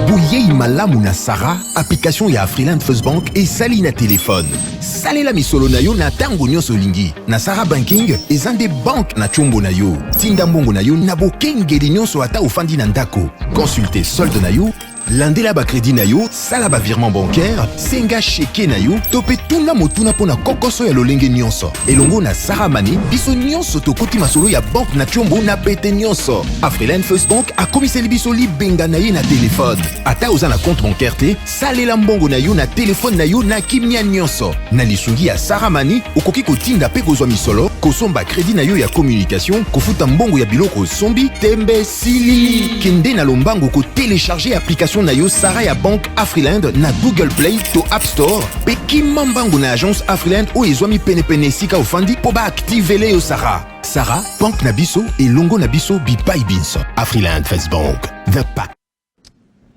Bouyei malamu na Sarah, application ya Afriland First Bank et sali na téléphone. Salela misolo na yo na tango nyonso lingi. Na Sarah Banking, ezande bank na chombo na yo. Tinda mbongo na yo na bokengeli nyonso ata ofandi na ndako. Consultez solde na yo, landela ba crédit na yo, sala ba virement bancaire, senga cheke na yo, tope tuna motuna pona kokoso ya lolenge nyonso. Elongo na Sarah Money, biso nyonso tokoti masolo ya bank na chombo na pete nyonso. Afriland First Bank a komiseli biso li benga na ye na téléphone. Ata oza na compte bancaire te, salela mbongo na yo na téléphone na yo na kimia nyonso. Na lisungi ya Sarah Money, okoki kotinda pe kozwa misolo, kosomba crédit na yo ya communication, kofuta mbongo ya biloko sombi, tembe sili. Kende na lombango ko télécharger application na yo Sarah ya Bank Afriland na Google Play to App Store. Pe kimambango na agence Afriland o ezwami pene sika ofandi po ba activele yo Sarah. Sarah, Bank na biso et longo na biso bipai binso. Afriland First Bank, the pack.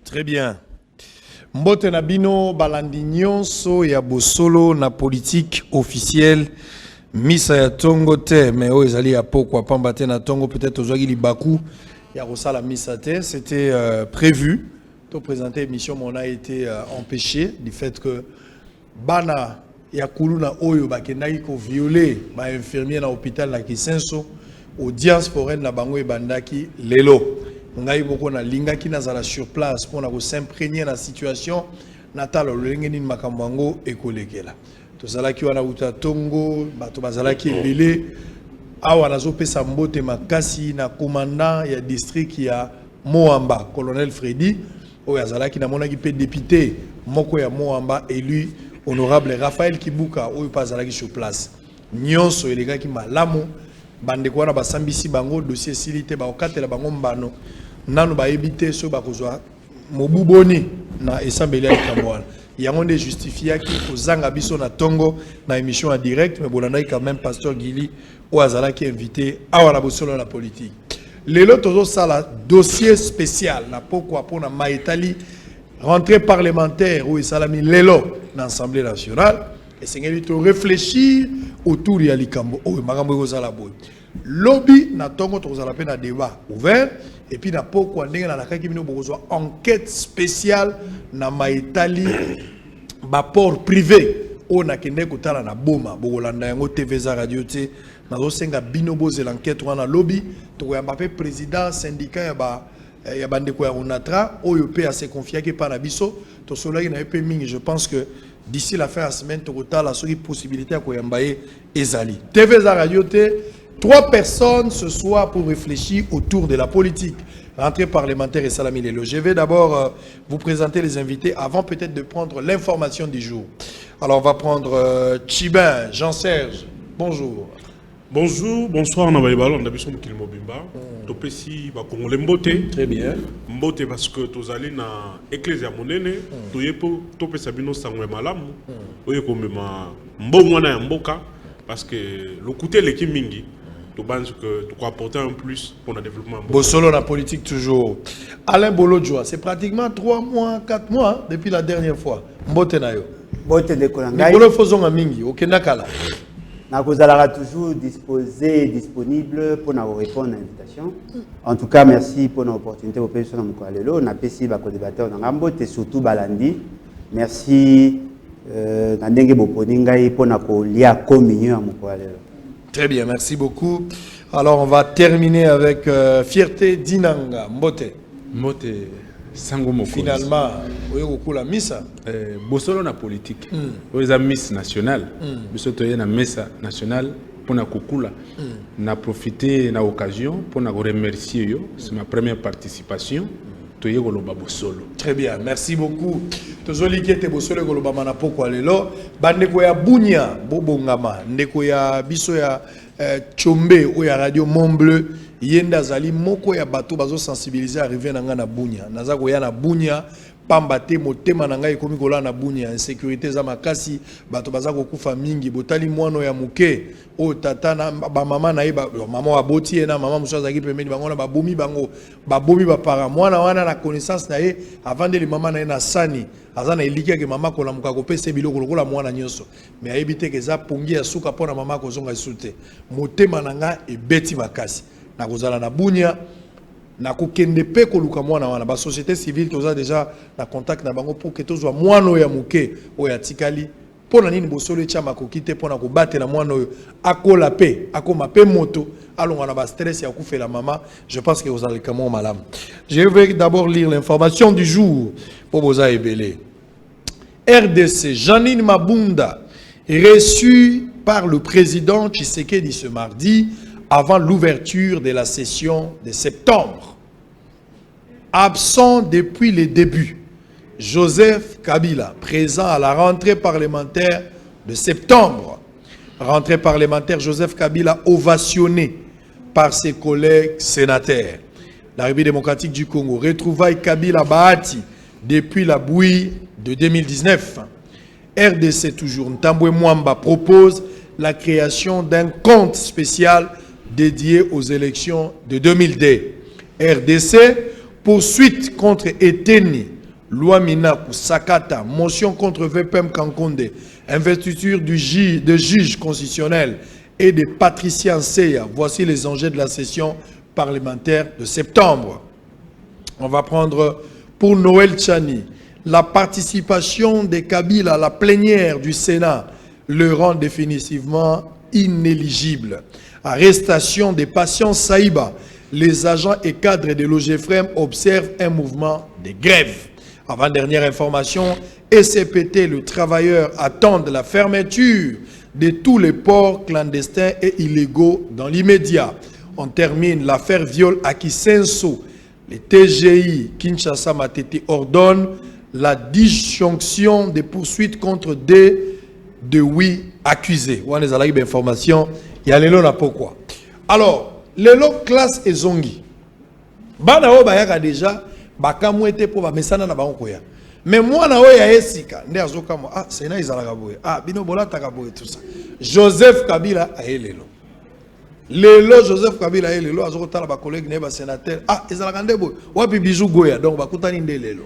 Très bien. Mbote na bino balandi nyonso ya bosolo na politique officielle misa ya tongo te mais o ezali ya pokwa pamba te na tongo peut-être ozwaki libaku ya kosala misa te. C'était prévu. Pour présenter l'émission, on a été empêché du fait que bana ya kuluna oyo bakendaki ko violer ba infirmier na hôpital na Kisenso audience foraine na bango ebandaki lelo ngai boko na lingaki nazala sur place pour na ko s'imprégner na situation natala lolenge nini makambo yango ekolekela tozalaki wana uta tongo bato bazalaki ebele awa nazopesa mbote makasi na commandant ya district ya Moamba colonel Freddy oyo azalaki na monaki pe député moko ya Moamba élu honorable Raphaël Kibuka oyo pa azalaki sur place nyonso elegaki malamu bandeko wana basambisi bango dossier silité ba okatela bango mbano nanu ba ebité so bakozwa mobuboni na esambeli ya Kambwana yango nde justifiaki kozanga biso na tongo na émission en direct mais bolandaki quand même pasteur Gili oyo azalaki invité awa na bosolo la politique. Lelo tozo sala dossier spécial na pourquoi pour na maitali rentrée parlementaire où salami lelo dans l'Assemblée nationale et c'est ngeli to réfléchir autour ya likambo o makambo ko sala boy lobby na tongo to sala pe na débat ouvert et puis na pourquoi ndenge na nakaki bino bokozwa enquête spéciale na maitali ba port privé o na kende kotala na boma bokolanda yango TVza radio te nazo senga bino boze l'enquête wana lobby to ya Mbappé président syndicat ya bandeko ya Onatra oyo pe assez confié que par na biso to solaki na pe mingi. Je pense que d'ici la fin de la semaine to kotala soki possibilité ko yambaye ezali TVza radio te 3 personnes ce soir pour réfléchir autour de la politique. Rentrée parlementaire et Salami Lelo. Je vais d'abord vous présenter les invités avant peut-être de prendre l'information du jour. Alors on va prendre Chibin, Jean-Serge. Bonjour. Bonjour, bonsoir, on a un abisso Mokil Mobimba. Topesi ba Congolais mbote. Très bien. Mbote parce que tozali na Ecclesia monene, toyepo topesa bino sangwe malamu. Oyeko mema mbongo na mboka parce que le côté l'équipe mingi. Je pense que tu peux apporter un plus pour le développement. Bossolo la politique toujours. Alain Bolodjoa, c'est pratiquement 3 mois, 4 mois depuis la dernière fois. Mbote na yo. Mbote de Kolanga. Nous faisons un mingi au Kenakala. Nous allons toujours disposé, disponible pour nous répondre à l'invitation. En tout cas, merci pour l'opportunité de faire notre collègue. On a passé par débatteur dans Mbote et surtout Balandi. Merci Nandenge Boponingai pour notre lien commun à mon collègue. Très bien, merci beaucoup. Alors, on va terminer avec Fierté Dinanga, Mbote. Mbote, Sango Mokozi. Finalement, vous avez la missa. Bossolo na politique. Vous avez Miss nationale. Vous avez une messa nationale pour na kukula. Na profiter na occasion pour na remercier yo. C'est ma première participation. Très bien, merci beaucoup. Tozoli kete bosolo goloba mana poko lelo bandeko ya bunya bobongama ndeko ya biso ya chombe o ya radio Montbleu yenda zali moko ya bato bazo sensibiliser arriver na nga na bunya naza ko ya na bunya pamba te motema na ngai komi kola na bunya insécurité za makasi bato baza ko kufa mingi botali mwano ya muke o tata na ba mama na ba mama wa boti na mama muso azaki pembeni bango na babomi bango babomi ba para mwana wana na connaissance na ye avant de mama na ye na sani azana eliki ke mama ko lamuka ko pese biloko lokola mwana nyonso mais ayebite ke za pongi ya suka pona mama ko zonga sute motema na nga ebeti makasi na kozala na bunya na kokende pe koluka mwana wana ba société civile toza déjà na contact na bango pour que tozwa mwana oyo ya muke oyo atikali pona nini bosolo etia makoki te pona kobatela mwana oyo akola pe akoma pe moto alonga na ba stress ya kufela mama. Je pense que vous allez comment malam. Je vais d'abord lire l'information du jour pour Boza Ebele. RDC, Janine Mabunda reçue par le président Tshisekedi ce mardi avant l'ouverture de la session de septembre. Absent depuis les débuts, Joseph Kabila, présent à la rentrée parlementaire de septembre. Rentrée parlementaire, Joseph Kabila ovationné par ses collègues sénateurs. La République démocratique du Congo, retrouvaille Kabila Bahati depuis la bouillie de 2019. RDC toujours, Ntambwe Mwamba propose la création d'un compte spécial dédié aux élections de 2002. RDC, poursuite contre Eteni, loi Minaku Sakata, motion contre VPM Kankonde, investiture de juge constitutionnel et de Patricia Nseya. Voici les enjeux de la session parlementaire de septembre. On va prendre pour Noël Tchani la participation des Kabyles à la plénière du Sénat le rend définitivement inéligible. Arrestation des patients Saïba. Les agents et cadres de l'OGFREM observent un mouvement de grève. Avant-dernière information, SCPT, le travailleur, attendent la fermeture de tous les ports clandestins et illégaux dans l'immédiat. On termine l'affaire viol à Kisenso. Les TGI Kinshasa Matete ordonnent la disjonction des poursuites contre des de 8 accusés. On a des informations. Il y a l'élo na pourquoi. Alors, l'élo classe et zongi. Bana o bayaka déjà bakamu était pour mesana na bango ya. Mais moi na o ya esika nde azoka mo c'est na izalaka boye. Bino bola takaboye tout ça. Joseph Kabila a l'élo. L'élo Joseph Kabila a l'élo azokotala ba collègue ne ba sénateur. Izalaka nde boye. Wapi bijou goya donc bakutani nde l'élo.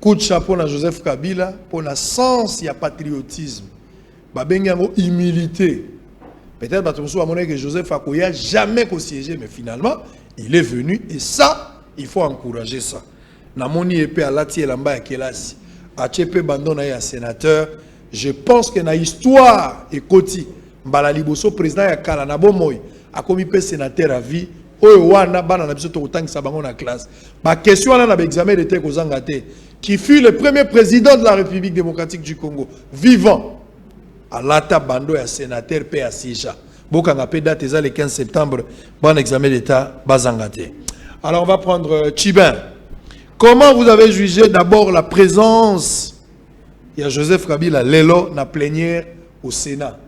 Coup de chapeau à Joseph Kabila pour la sens il y a patriotisme. Babengango humilité. Peut-être que Joseph Akoya jamais siégé, mais finalement il est venu et ça il faut encourager ça. Namoni épée à Lati et Lamba Kelasi. A Tchepe Bandon à sénateur. Je pense que na histoire et Koti Mbala Liboso président ya Kala na bomoy a commis pe sénateur à vie. Oyo wana bana na biso to tang sa bango na classe. Ba question là na examen de teko zangate qui fut le premier président de la République démocratique du Congo vivant à l'ata bando ya sénateur pe à Sija. Bokanga pe date le 15 septembre bon examen d'état bazangate. Alors on va prendre Chibin. Comment vous avez jugé d'abord la présence de Joseph Kabila Lelo na plénière au Sénat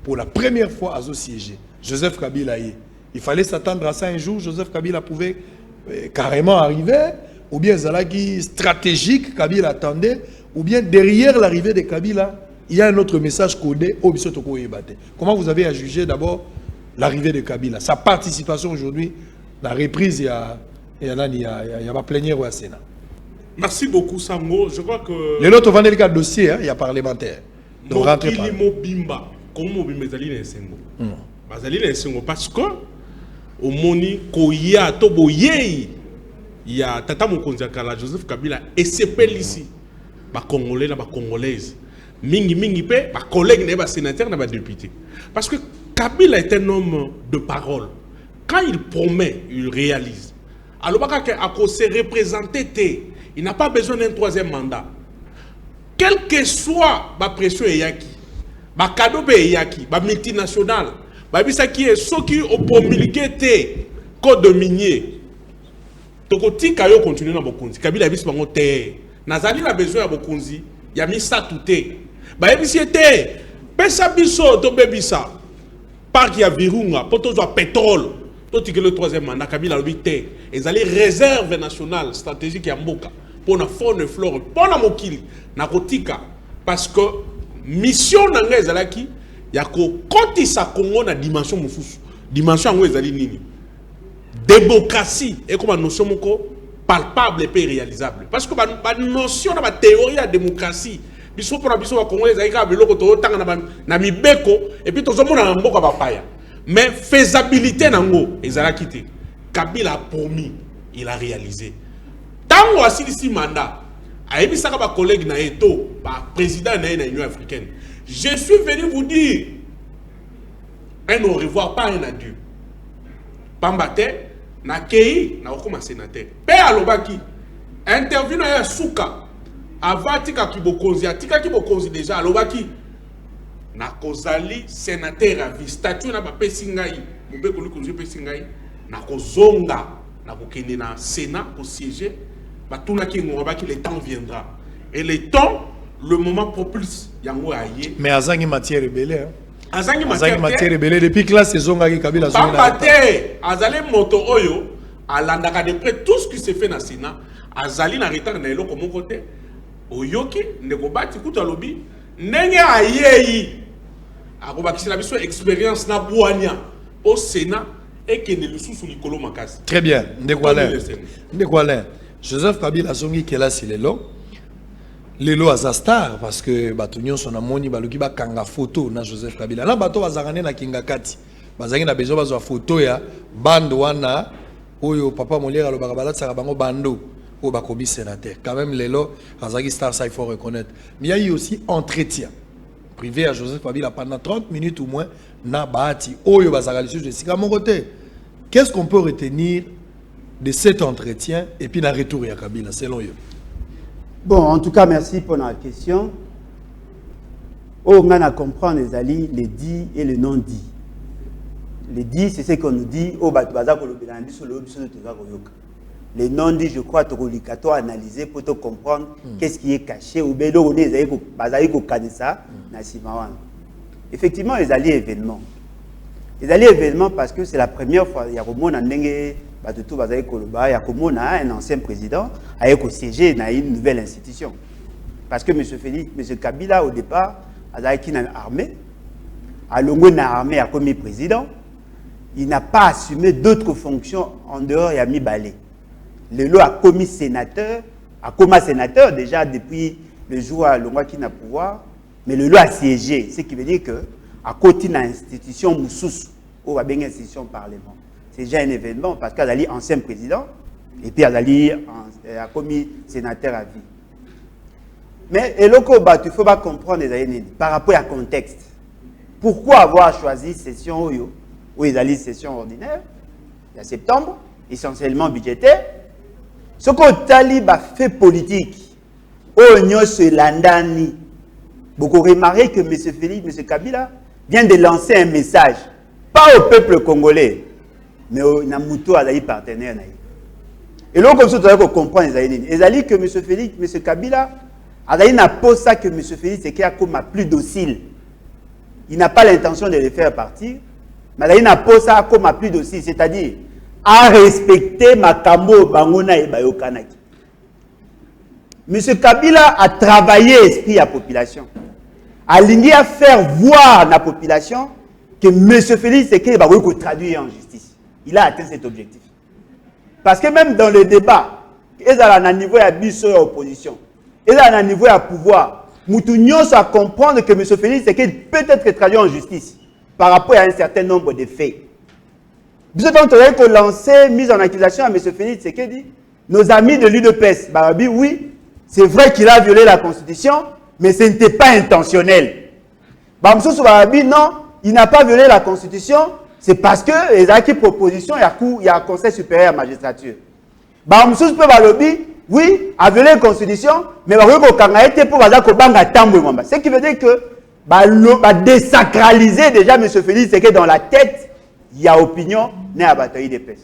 pour la première fois à zo siéger. Joseph Kabila il fallait s'attendre à ça un jour. Joseph Kabila pouvait carrément arriver, ou bien Zalaki stratégique, Kabila attendait, ou bien derrière l'arrivée de Kabila, il y a un autre message codé au Bissotoko Ebate. Comment vous avez à juger d'abord l'arrivée de Kabila, sa participation aujourd'hui, la reprise, il y a ma plénière au Sénat. Merci beaucoup Sango. Je crois que... Les autres vendent le dossier, il y a parlementaire. Donc rentrez par. Bimba, comment Bimba Zali Sengo Bazali Sengo parce que au moni koya tobo yei ya tata mokonzi kala Joseph Kabila et c'est ici ba congolais na ba congolaise mingi pe ba collègue na ba sénateur na ba député parce que Kabila est un homme de parole. Quand il promet, il réalise. Alors baka ako se représenter, il n'a pas besoin d'un troisième mandat. Quel que soit ba pression yaki, ba cadeau be yaki, ba multinational babisa qui est ceux qui ont promulgué tes code minier. Tokoti kayo continue na bokonzi. Kabila biso bango te. Nazali na besoin ya bokonzi, ya misa touté. Ba ebisi te. Pesa biso to bebisa. Parc ya Virunga, poto zo pétrole. To tike le troisième mandat Kabila lobi te. Ezali réserve nationale stratégique ya mboka pour na faune et flore, pour na mokili na kotika parce que mission nanga ezalaki yako kotisa Congo na dimension mufusu. Dimension yango ezali nini? Démocratie et comme notion moko palpable et réalisable. Parce que ba notion na ba théorie de démocratie biso pour biso ba Congolais zaika biloko to tanga na mibeko et puis tozo mona na mboka ba paya. Mais faisabilité nango ezalaki te. Kabila a promis, il a réalisé. Tant qu'on a ici mandat, a émis ça comme collègue na eto, président de l'Union africaine. Je suis venu vous dire un au revoir, pas un adieu. Pambate, na kei, na okoma sénateur. Père Alobaki, interview na Souka, avant tika kibokonzi, tika kibokonzi déjà Alobaki. Na kozali sénateur à vie, statut na ba pesingai, mobeko lukonzi pesingai, na kozonga, na kokende na Sénat pour siéger, ba tuna ki ngobaki le temps viendra. Et le temps, le moment propulse yango aye. Mais azangi matière rebelle hein. Azangi matière rebelle depuis que la saison a Kabila Pambate, azali moto oyo, alandaka de près tout ce qui se fait na Sénat, azali na retard na elo comme côté. Oyoki ndekobati kuta lobi, nenge ayeyi. Akobakisi la biso expérience na bouania au Sénat et que ne sous likolo makasi. Très bien, Ndekwalin. Joseph Kabila zongi kela silelo. Lelo azastar parce que batunyo son amoni baluki ba kanga photo na Joseph Kabila. Na bato bazangane na kingakati. Bazangi na bezo bazwa photo ya bando wana oyo papa Molière lo bakabala tsaka bango bando au bakobi sénateur. Quand même lelo azagi star ça il faut reconnaître. Mais il y a eu aussi entretien privé à Joseph Kabila pendant 30 minutes ou moins na bahati oyo bazaka de sika mon côté. Qu'est-ce qu'on peut retenir de cet entretien et puis la retour à Kabila selon eux? Bon, en tout cas, merci pour la question. On a à comprendre les alliés, les dits et les non-dits. Les dits, c'est ce qu'on nous dit. Les non-dits, je crois, tu as analysé pour te comprendre qu'est-ce qui est caché. Effectivement, les alliés événements. Les alliés événements parce que c'est la première fois. Il y a un ancien président a siégé dans une nouvelle institution. Parce que M. Félix, M. Kabila, au départ, a été armé. À l'armée a commis président. Il n'a pas assumé d'autres fonctions en dehors de Yami Balé. Le lot a commis sénateur, déjà depuis le jour à l'Onga qui n'a pouvoir. Mais le lot a siégé. Ce qui veut dire que à côté de l'institution Moussous, ou à une institution parlement. C'est déjà un événement parce qu'Azali ancien président et puis Azali a commis sénateur à vie. Mais il ne faut pas comprendre par rapport à contexte. Pourquoi avoir choisi session ou Azali session ordinaire il y a septembre, essentiellement budgétaire. Ce que Talib a fait politique, beaucoup remarqué que M. Félix, M. Kabila vient de lancer un message, pas au peuple congolais, mais au Namuto a partenaire. Et là, comme ça, tu dois comprendre les que M. Félix, M. Kabila, n'a pas ça que M. Félix est comme plus docile. Il n'a pas l'intention de le faire partir, mais il n'a pas ça comme plus docile, c'est-à-dire à respecter Makambo, Bangona et Bayokanaki. M. Kabila a travaillé l'esprit à la population. Aligné à faire voir la population que M. Félix Sekei va traduire en justice. Il a atteint cet objectif. Parce que même dans le débat, ils ont un niveau à biso opposition, ils ont un niveau à pouvoir. Moutounion à comprendre que M. Félix Sekei peut être traduit en justice par rapport à un certain nombre de faits. Nous avons lancé mise en accusation à M. Félix Sekei. Nos amis de l'UDPS, Barabi, oui, c'est vrai qu'il a violé la Constitution, mais ce n'était pas intentionnel. Bamsou Barabi, non, il n'a pas violé la Constitution, c'est parce que les acquis propositions, il y a un Conseil supérieur à la magistrature. Bamsou Barabi, oui, a violé la Constitution, mais il a été pour ce qui veut dire que désacraliser déjà M. Félix Sekei dans la tête, il y a opinion, n'est à bataille de paix.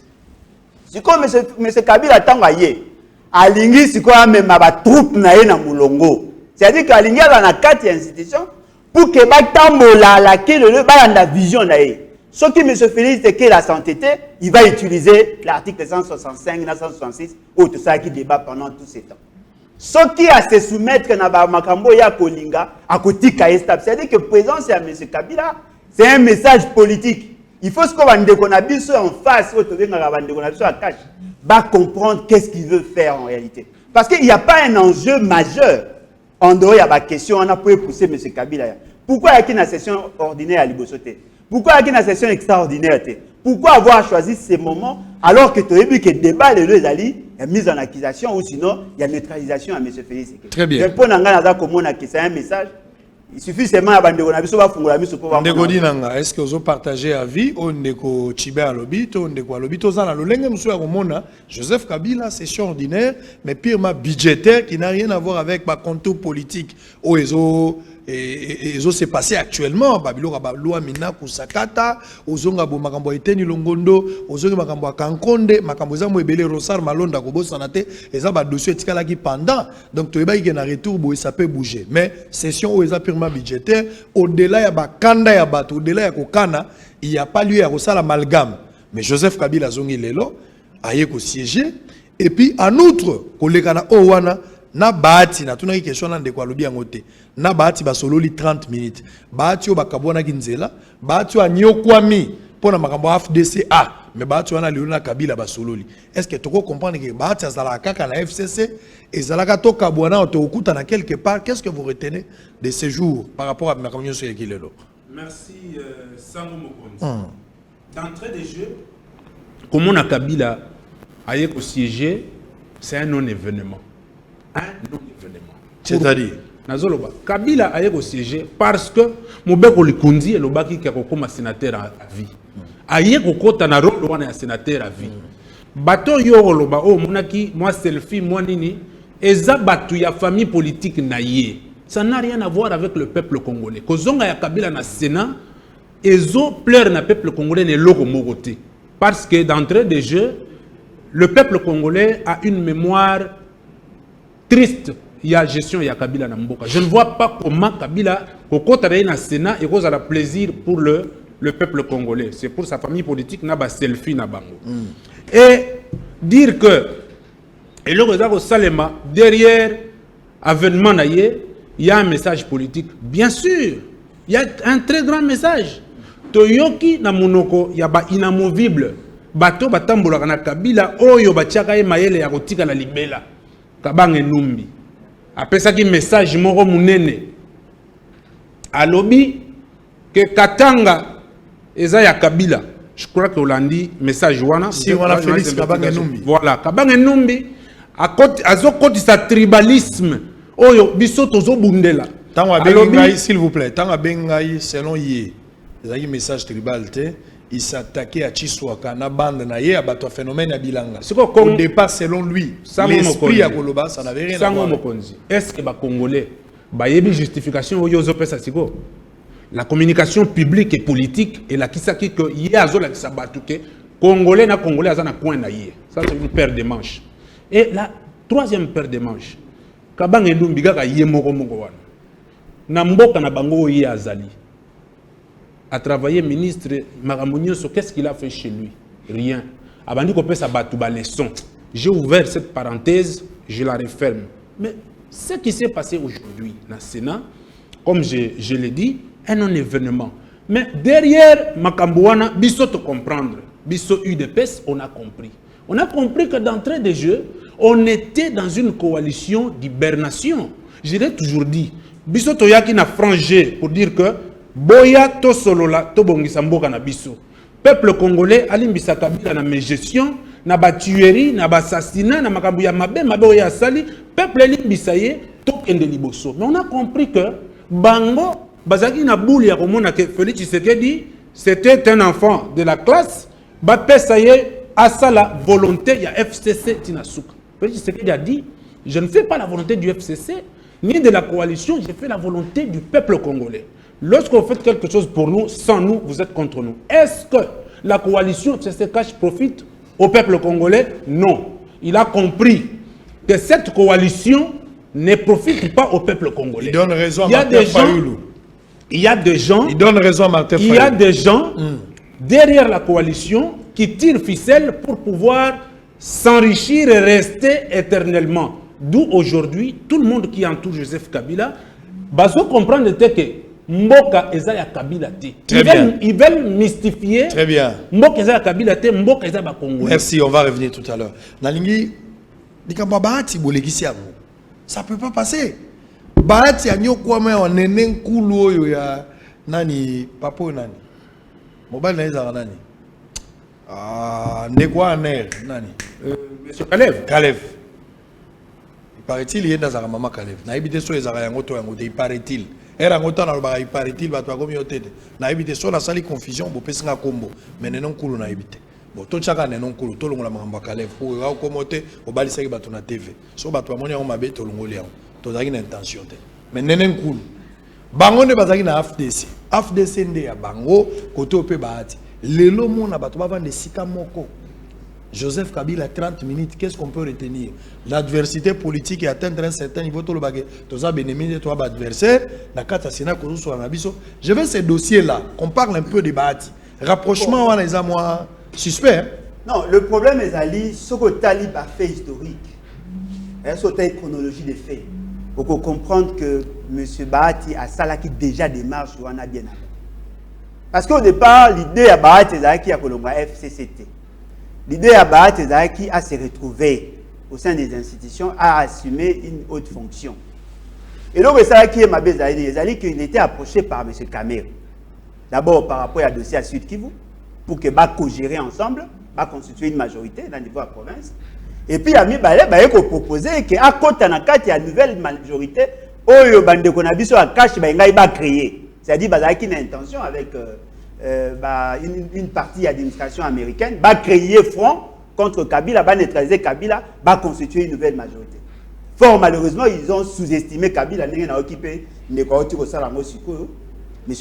Si comme M. Kabila Tangaye, alingi si quoi même ma troupe naé na mulongo. C'est-à-dire qu'alingi dans la 4 institutions pour que batambola la que le la vision naé. Ce qui M. Félix Sekei la santé, il va utiliser l'article 165, 166 ou tout ça qui débat pendant tous ces temps. Ce qui a se soumettre na ba makambo ya kolinga à côté stable. C'est-à-dire que présence à M. Kabila, c'est un message politique. Il faut ce qu'on va en face, va comprendre qu'est-ce qu'il veut faire en réalité. Parce qu'il n'y a pas un enjeu majeur. En dehors, il y a la question, on a pu pousser M. Kabila. Pourquoi il y a une session ordinaire à Libosote? Pourquoi il y a une session extraordinaire? Pourquoi avoir choisi ces moments alors que tu as vu que le débat de l'Ezali est mis en accusation ou sinon il y a neutralisation à M. Félix? Très bien. Je pense que c'est un message. Il suffit seulement à Bandego Nabiso va fungula miso pour voir. Ndeko dinanga, est-ce que vous partagez avis au Ndeko Chibé à l'obito, Ndeko à l'obito, ça, le lenge monsieur Romona, Joseph Kabila, session ordinaire, mais purement budgétaire qui n'a rien à voir avec ma contour politique. Au ESO, et s'est passé actuellement, Babilo Rabalua Mina Kusakata, Ozonga Bo Makambo Eteni Longondo, Ozonga Makambo Kankonde, Makambo Zamo Ebele Rosar Malonda Kobo Sanate, et ça va dossier Tikalaki pendant. Donc, tu es un retour, ça peut bouger. Mais, session où est purement budgétaire, au-delà, il y a Bakanda, au-delà, il y a Kokana, il n'y a pas lieu à Rosa l'amalgame. Mais Joseph Kabila Zongi Lelo, a yeko siégé, et puis, en outre, Kolekana Owana, na baati na tuna question na ndeko alobi yangote na baati basololi 30 minutes baati o bakabona kinzela baati o nyokwami pona makambo FDCA mais baati wana liona Kabila basololi. Est-ce que tu comprendre que baati azala kaka na FCC ezalaka to kabwana to okuta na quelque part? Qu'est-ce que vous retenez de ces jours par rapport à makambo sur Ekilelo? Merci Sango Mokonzi. D'entrée des jeux, comme on a Kabila aille au siéger, c'est un non-événement. Un non-événement. C'est-à-dire Nazoloba, Kabila aille au siéger parce que Mobeko Likundi et Lobaki qui a comme sénateur à vie. Aille au côté na rôle de sénateur à vie. Bato yo loba oh monaki moi selfie moi nini eza batu ya famille politique naïe. Ça n'a rien à voir avec le peuple congolais. Kozonga ya Kabila na Sénat ezo pleure na peuple congolais ne loko mogote. Parce que d'entrée des jeux, le peuple congolais a une mémoire triste. Il y a gestion, il y a Kabila na Mboka. Je ne vois pas comment Kabila, au côté de Sénat, il cause à la plaisir pour le peuple congolais. C'est pour sa famille politique, n'a pas selfie, n'a pas. Et dire que, et le Salema, derrière avènement naïe, il y a un message politique. Bien sûr, il y a un très grand message. Toyoki na monoko, il y a ba inamovible. Bato batambola na Kabila, oyo bachaka e mayele ya kotika la libela. Kabange numbi. Après ça, qui message moro munene. Alobi que Katanga eza ya Kabila. Je crois que Hollandi message wana. Si on a Félix Kabange numbi. Voilà, Kabange numbi. Azo koti sa tribalisme. Oyo biso tozo bundela. Tant bengai s'il vous plaît. Tant bengai selon yé. Les message tribal il s'attaquait à Chiswaka na bande na yé abato phénomène à Bilanga. Au départ selon lui, l'esprit à Koloba ça n'avait rien à voir. Est-ce que ba congolais ba yebi justification oyo zo pesa siko? La communication publique et politique et la kisaki que yé azo la kisabatuke congolais na congolais azana point na yé. Ça c'est une paire de manches. Et la troisième paire de manches. Kabange ndumbi kaka yé moko moko wana. Na mboka na bango yé azali. A travaillé ministre Maramonioso, qu'est-ce qu'il a fait chez lui? Rien. Abandi ko pesa batu ba leçon. J'ai ouvert cette parenthèse, je la referme. Mais ce qui s'est passé aujourd'hui dans le Sénat, comme je l'ai dit, un non-événement. Mais derrière Makambouana, biso te comprendre, biso UDPS, on a compris. On a compris que d'entrée des jeux, on était dans une coalition d'hibernation. Je l'ai toujours dit. Biso toyaki na frangé pour dire que Boya to solola to bongisa mboka na biso. Peuple congolais alimbisa Kabila na gestion, na ba tuerie, na ba assassinat, na makambu ya mabe oya sali, peuple alimbisa ye to kende liboso. Mais on a compris que bango bazaki na boule ya komona ke Félix Tshisekedi c'était un enfant de la classe, ba pesa ye asa la volonté ya FCC Tinasuka. Félix Tshisekedi a dit je ne fais pas la volonté du FCC ni de la coalition, je fais la volonté du peuple congolais. Lorsqu'on fait quelque chose pour nous, sans nous, vous êtes contre nous. Est-ce que la coalition FCC Cash profite au peuple congolais? Non. Il a compris que cette coalition ne profite pas au peuple congolais. Il donne raison à Martin Fayoulou. Il y a des gens... Il donne raison à Martin Fayoulou. Il y a des gens derrière la coalition qui tirent ficelle pour pouvoir s'enrichir et rester éternellement. D'où aujourd'hui, tout le monde qui entoure Joseph Kabila va se comprendre que Mboka eza ya Kabila te. Ils veulent mystifier. Très bien. Mboka eza ya Kabila te, Mboka eza ba Congolais. Merci, on va revenir tout à l'heure. Nalingi, dikamba bahati bolekisi yango. Ça peut pas passer. Bahati anyo kwa me onene nkulu oyo ya nani papo nani. Mobile na ezala nani? Nekwa Aner, nani? Monsieur Kalev. Kalev. Il paraît-il, il y a dans la maman Kalev. Na ibite so ezala yango to yango, il paraît-il. Era ngota na ba il paraît-il ba to akomi otede. Na ibite so na sali confusion bo pesinga kombo. Mais nenon kulu na ibite. Bon, tout chaka nenon kulu to longola mamba Kalev. Pour ga komote o bali saki ba to na TV. So ba to amoni yango mabe to longoli yango. To zaki na intention te. Mais nenon kulu. Bango ne bazaki na FDC. FDC nde ya bango kote ope baati. Lelo mona bato ba vendre sika moko. Joseph Kabila 30 minutes, qu'est-ce qu'on peut retenir? L'adversité politique est atteindre un certain niveau. Tout le bagage, tous les ennemis de toi adversaire, la carte Sénat que nous sommes abisso. Je veux ces dossiers-là, qu'on parle un peu de bâti. Rapprochement, on les a moins suspect. Non, le problème est Ali, ce que Talib a fait historique. C'est une chronologie des faits. Pour comprendre que M. Bahati a salaki déjà démarche où on a bien avant. Parce qu'au départ, l'idée à Bahati c'est qu'il y a Colomba FCCT. L'idée à Bahati c'est qu'il a se retrouvé au sein des institutions, a assumé une haute fonction. Et donc, c'est qui est ma Zali qu'il était approché par M. Kamer. D'abord par rapport à dossier à Sud Kivu, pour que va co-gérer ensemble, va constituer une majorité dans le niveau de la province. Et puis, il a mis proposé qu'à côté de la nouvelle majorité, Oyo Bande Konabiso a caché, il va créer. C'est-à-dire qu'il a une intention avec une partie de l'administration américaine, va créer front contre Kabila, va neutraliser Kabila, va constituer une nouvelle majorité. Fort malheureusement, ils ont sous-estimé Kabila, ils ont occupé M.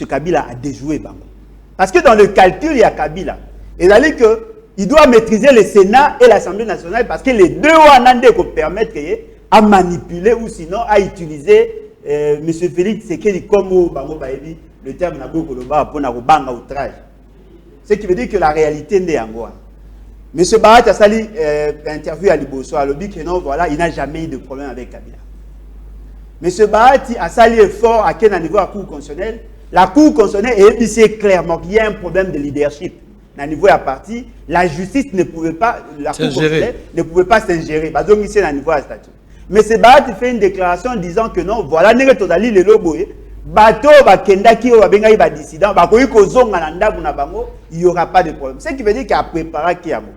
Kabila a déjoué Bango. Parce que dans le calcul, il y a Kabila. Il a dit qu'il doit maîtriser le Sénat et l'Assemblée nationale parce que les deux ont permettre à manipuler ou sinon à utiliser M. Félix Tshisekedi comme le terme n'a pas pour outrage. Ce qui veut dire que la réalité n'est en quoi. M. Bahati a sali interview à Liboso à l'objet que non, voilà, il n'a jamais eu de problème avec Kabila. M. Bahati a sali effort à quel niveau à la Cour constitutionnelle. La Cour constitutionnelle est établie clairement qu'il y a un problème de leadership. À niveau à partie, la justice ne pouvait pas, la Cour constitutionnelle ne pouvait pas s'ingérer. Donc ici, à niveau à statut. Mais ce Bahati fait une déclaration disant que non, voilà, il n'y aura pas de problème. Ce qui veut dire qu'il a préparé Kiamo.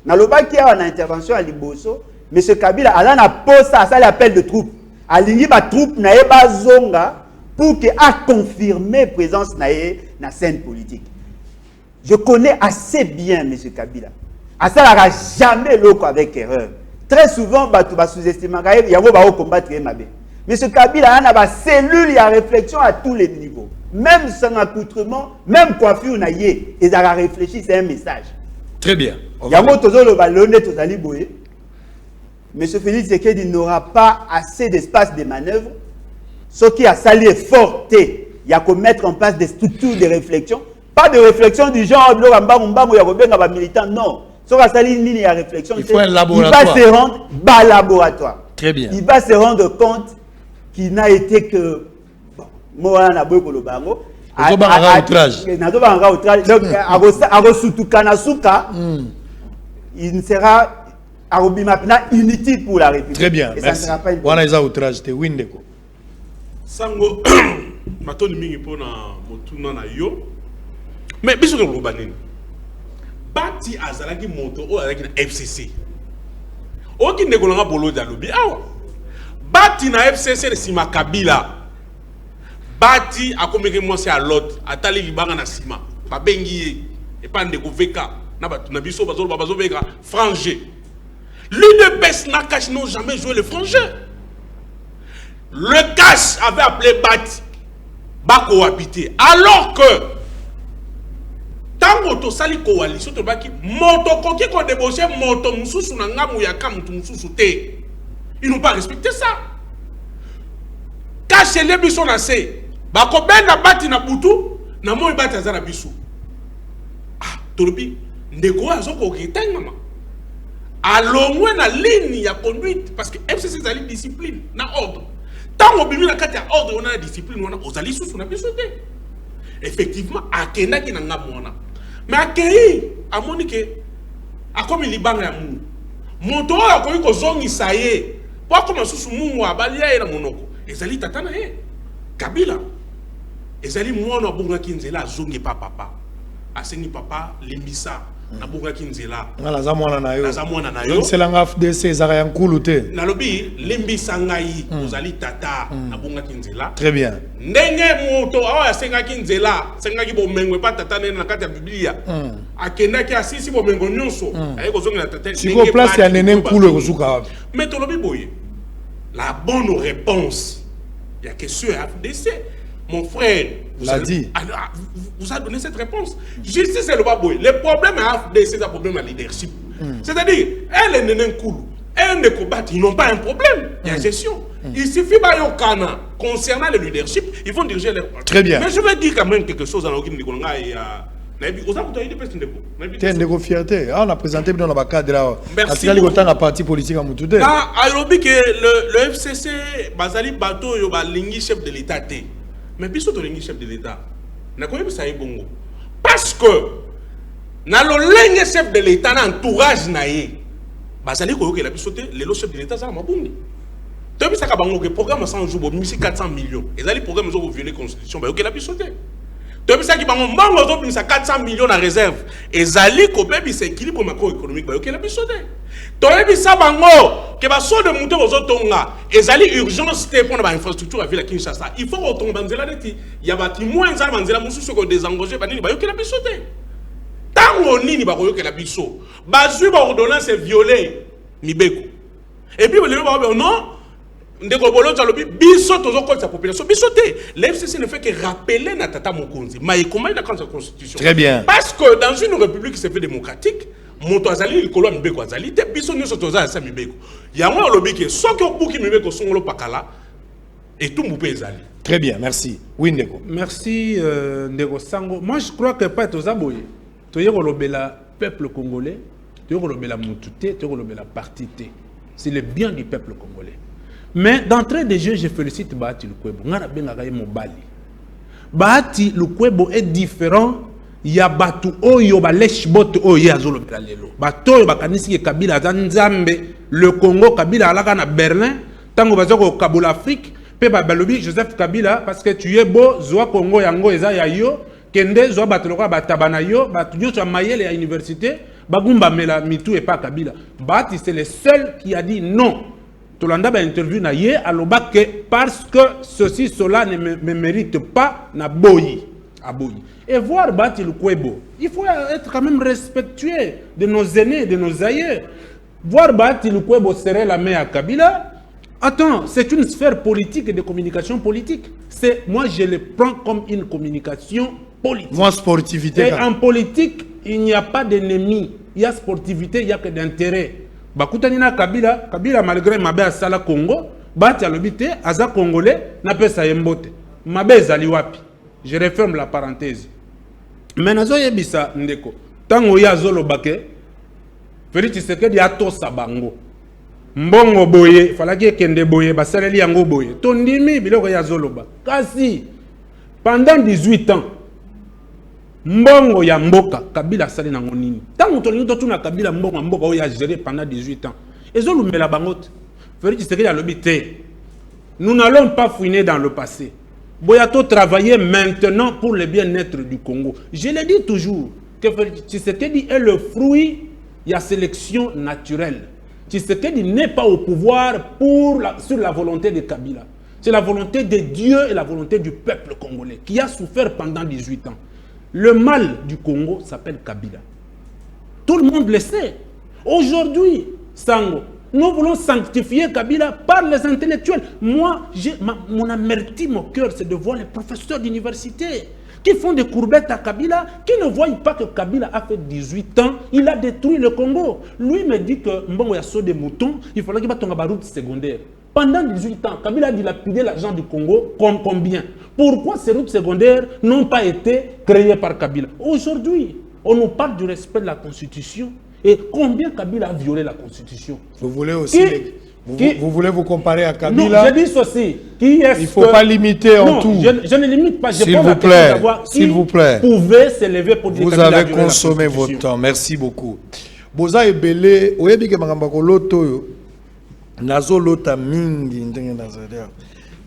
Dans le bas qui a une intervention à Liboso, M. Kabila a posé ça l'appel de troupes. A l'ingé ba troupe na eba zonga pour que a confirmer présence na na scène politique. Je connais assez bien M. Kabila. A ça n'aura jamais l'eau avec erreur. Très souvent, tu vas sous-estimer, il y a un combattre Mabé. Mais ce Kabila a une cellule, il y a réflexion à tous les niveaux. Même sans accoutrement, même coiffure, ils ont réfléchi, c'est un message. Très bien. Il y a un le ballon, M. Félix Tshisekedi n'aura pas assez d'espace de manœuvre. Ce qui a sali est fort, il y a qu'à mettre en place des structures de réflexion. Pas de réflexion du genre, il y a militant, non. Il faut un laboratoire. Il va se rendre bas laboratoire. Très bien. Il va se rendre compte qu'il n'a été que moi na boy kolobango. Donc il ne sera inutile pour la République. Très bien. Merci. Voilà les outrages de Windeko. Sango matoni mingi pona motuna na yo. Mais biso ko banini. Bati azalaki moto o azalaki na FCC. Oki nekolanga bolo da lobi awa. Bati na FCC de sima Kabila. Bati akomeke mwasi à l'autre, atali libanga na sima. Ba bengi e pa ndeko veka na batu na biso bazo veka frangé. L'UDPS na cash n'ont jamais joué le frangé. Le cash avait appelé Bati Bako habité alors que tango to sali coalition to baki moto koki ko débaucher moto mususu na ngamu ya kamutu mususu te. Ils n'ont pas respecté ça. Caché les biso na se bako benda bati na butu na moi bati azana biso. Ah tolobi ndeko azoko kitanga mama. Alongwe na ligne ya conduite parce que FCC zali discipline na ordre. Tango bimi na kati ya ordre on a discipline on a ozali susu na biso te. Effectivement akenda ki na ngamu wana. Mais akei amoni ke akomi libanga ya mungu. Moto oyo akoki kozongisa ye. Po akoma susu mungu abalia ye na monoko. Ezali tata na ye. Kabila. Ezali mwana abongaki nzela azongi pa papa. asengi papa limbisa na bunga kinzela na za mwana na yo naza mwana na yo donc c'est langa FDC ezaka ya nkulu te nalobi limbisa ngai ozali tata na bunga kinzela très bien ndenge moto awa asengaki nzela sengaki bomengo pa tata nene na kati ya biblia akendaki asisi bomengo nyonso aye kozongela tata siko place ya nene nkulu ekosuka wapi mais tolobi boye la bonne réponse il y a question à FDC mon frère l'a dit. Vous a donné cette réponse. Justice c'est le baboy. Le problème à FDC, c'est un problème à leadership. C'est-à-dire, elle est nene cool. Elle ne combat, ils n'ont pas un problème. Il y a gestion. Il suffit de concernant le leadership, ils vont diriger leur. Très bien. Mais je vais dire quand même quelque chose à l'origine de Konga et Ndeko fierté. On a présenté dans le cadre là. Merci. Un parti politique à Moutouté. Ah, alors que le FCC, Bazali Bato, il y a un chef de l'État. Mais puis surtout le chef de l'État. Na koyebi sa bongo. Parce que na lo lenge chef de l'État na entourage na ye. Bazali koyoke la bisote le chef de l'État za mabungi. Tobi saka bango ke programme 100 jours bo 400 millions. Ezali programme zo violer constitution ba yoke la bisote. Tobi saka bango mbango zo 400 millions na réserve. Ezali ko bebi se équilibre macroéconomique ba yoke la bisote. Toyebi sa bango ke ba so de monter aux tonga ezali urgence te pour na infrastructure à ville à Kinshasa. Il faut retomber nzela neti ya bati moins za nzela mususu ko désengorger ba nini ba yoke la bisote. Tango nini ba yoke la biso. Ba zu ba ordonnance violer mibeko. Et puis le ba non ndeko bolo talobi biso tozo ko sa population biso te. L'FCC ne fait que rappeler na tata Mokonzi. Mais comment il a quand sa constitution. Très bien. Parce que dans une république qui se fait démocratique moto azali likolo mibeko azali te biso nyonso toza sa mibeko yango olobi ke soki obuki mibeko songolo pakala et tout moupe ezali. Très bien, merci. Oui Ndeko. Merci Ndeko Sango. Moi je crois que pas toza boye. Toye kolobela peuple congolais, toye kolobela mutute, toye kolobela parti te. C'est le bien du peuple congolais. Mais d'entrée de jeu, je félicite Bahati Lukwebo. Ngara benga kaye mobali. Bahati Lukwebo est différent. Ya batu oyo ba lèche bot oyo azolo bela lelo bato oyo bakanisi ke Kabila zanzambe le Congo Kabila alaka na Berlin tango bazoko Kabula Afrique pe ba balobi Joseph Kabila parce que tu es beau zwa Congo yango eza ya yo kende zwa batoloka batabana yo batu nyoso ya mayele ya université bagumba mela mitu et pas Kabila Bahati c'est le seul qui a dit non. Tolanda ba interview na ye aloba que parce que ceci cela ne me mérite pas na boyi aboyi. Et voir Bahati Lukwebo, il faut être quand même respectueux de nos aînés, de nos aïeux. Voir Bahati Lukwebo serrer la main à Kabila, attends, c'est une sphère politique et de communication politique. Moi, je le prends comme une communication politique. Moi, sportivité. Et en politique, il n'y a pas d'ennemi. Il y a sportivité, il n'y a que d'intérêt. Bakutanina Kabila, Kabila malgré Mabe Asala Congo, Bahati Alobite, Aza Congolais, n'a pas sa yembote. Mabe Zaliwapi. Je referme la parenthèse. Mais nazo yebisa ndeko tango ya zolo bake Félix Tshisekedi ato sabango mbongo boye falaki kende boye basaleli yango boye tondimi biloko ya zolo ba kasi pendant 18 ans mbongo ya mboka Kabila sali nango nini tango tolingi totuna Kabila mbongo mboka oyo ya gérer pendant 18 ans ezolumela bangote Félix Tshisekedi alobi te nous n'allons pas fouiner dans le passé. Boyato travailler maintenant pour le bien-être du Congo. Je le dis toujours que Tshisekedi est le fruit de la sélection naturelle. Tshisekedi n'est pas au pouvoir sur la volonté de Kabila. C'est la volonté de Dieu et la volonté du peuple congolais qui a souffert pendant 18 ans. Le mal du Congo s'appelle Kabila. Tout le monde le sait. Aujourd'hui, Sango, nous voulons sanctifier Kabila par les intellectuels. Moi, mon amertume au cœur, c'est de voir les professeurs d'université qui font des courbettes à Kabila, qui ne voient pas que Kabila a fait 18 ans, il a détruit le Congo. Lui me dit que Mbongo Yasso des moutons, il fallait qu'il batte une route secondaire. Pendant 18 ans, Kabila a dilapidé l'argent du Congo comme combien? Pourquoi ces routes secondaires n'ont pas été créées par Kabila? Aujourd'hui, on nous parle du respect de la Constitution. Et combien Kabila a violé la Constitution? Vous voulez aussi... Vous voulez vous comparer à Kabila? Non, je dis ceci. Qui est-ce il ne faut pas limiter en tout. Je ne limite pas. S'il vous plaît. S'il vous plaît. Pouvait s'élever pour dire vous avez consommé votre temps. Merci beaucoup. Boza ebele, oyebi ke makamba ko loto yo. Nazo lota mingi ndenge nazadea.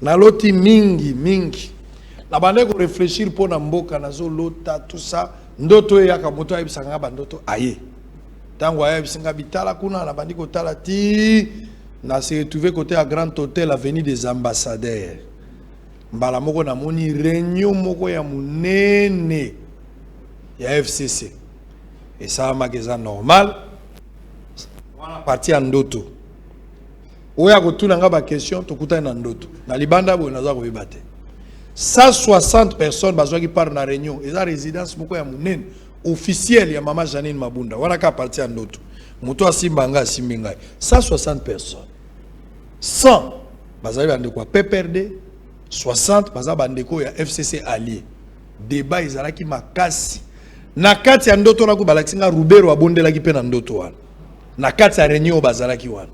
Na loti mingi. Na bande ko réfléchir pour na mboka nazo lota tout ça. ndoto eyaka moto ayebisanga bandoto aye tango ayebisanga bitala kuna na bandi kotala ti na se retrouver côté à Grand Hôtel avenue des Ambassadeurs mbala moko na moni réunion moko ya munene ya FCC et ça magazin normal wana parti ya ndoto oya kotuna nga ba question tokuta na ndoto na libanda bo naza koyeba te 160 personnes bazwaki par na réunion eza résidence moko ya munene officielle ya mama Janine Mabunda wana ka parti ya ndoto moto asimba nga asimbi ngai 160 personnes 100 bazali bandeko ya PPRD 60 bazali bandeko ya FCC allié débat ezalaki makasi na kati ya ndoto na ko balakisi nga Rubero abondelaki pe na ndoto wana na kati ya réunion bazalaki wana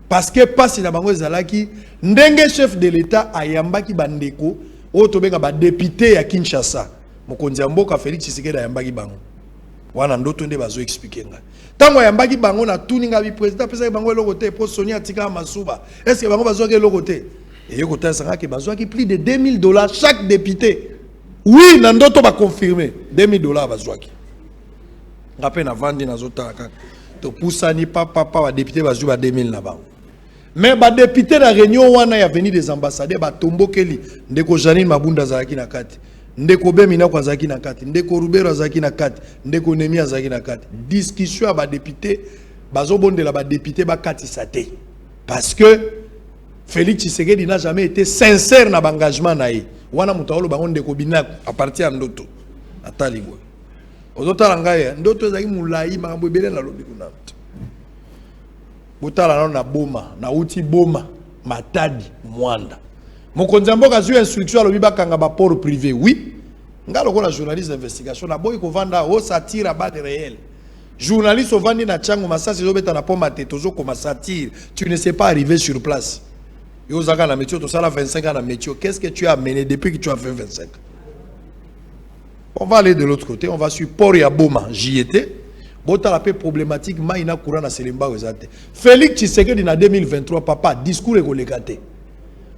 parce que pasi na bango ezalaki ndenge chef de l'état ayambaki bandeko oyo tobenga ba député ya Kinshasa mokonzi ya mboka Félix Tshisekedi ayambaki bango wana ndoto nde bazo expliquer nga tango ayambaki bango na tuninga bi président pesa bango eloko te po Sonia Tika Masuba est-ce que bango bazo ke eloko te et yo kotasa ki bazo ki plus de $2000 chaque député oui na ndoto ba confirmer $2000 bazo ki ngape na vandi na zotala kaka to pusani papa ba député bazo ba 2000 na bango mais ba député na réunion wana ya venir des ambassadeurs ba tombokeli ndeko Janine Mabunda zalaki na kati ndeko Bemina kwa zaki na kati ndeko Rubero zaki na kati ndeko Nemia zaki na kati discussion ba député bazo bondela ba député ba kati sate parce que Félix Tshisekedi n'a jamais été sincère na engagement na ye wana mutaolo bango ndeko Bina à partir de ndoto ataligwe ozotala ngai ndoto ezaki mulai makambo ebele na lobi kuna botala na boma na uti boma matadi mwanda mokonzi mboka zui instruction alobi bakanga ba port privé oui ngalo ko la journaliste d'investigation na boy ko vanda o satire à balle réelle journaliste au vandi na chango masasi zobeta na poma te tozo koma satire tu ne sais pas arriver sur place yo zaka na métier to sala 25 ans na métier qu'est-ce que tu as mené depuis que tu as fait 25 on va aller de l'autre côté on va sur port ya boma j'y étais bota la paix problématique maina courant na selemba ozate Félix Tshisekedi na 2023 papa discours écolégate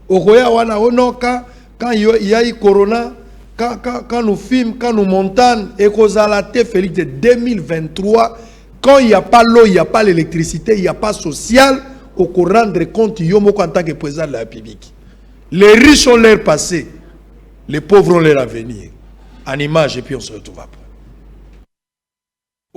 Okoya wana onoka quand il y a eu corona quand nous films quand nous montons et kozalate Félix de 2023 quand il n'y a pas l'eau il n'y a pas l'électricité il n'y a pas social au rendre compte yomoko en tant que président de la République les riches ont leur passé les pauvres ont leur avenir en image et puis on se retrouve après.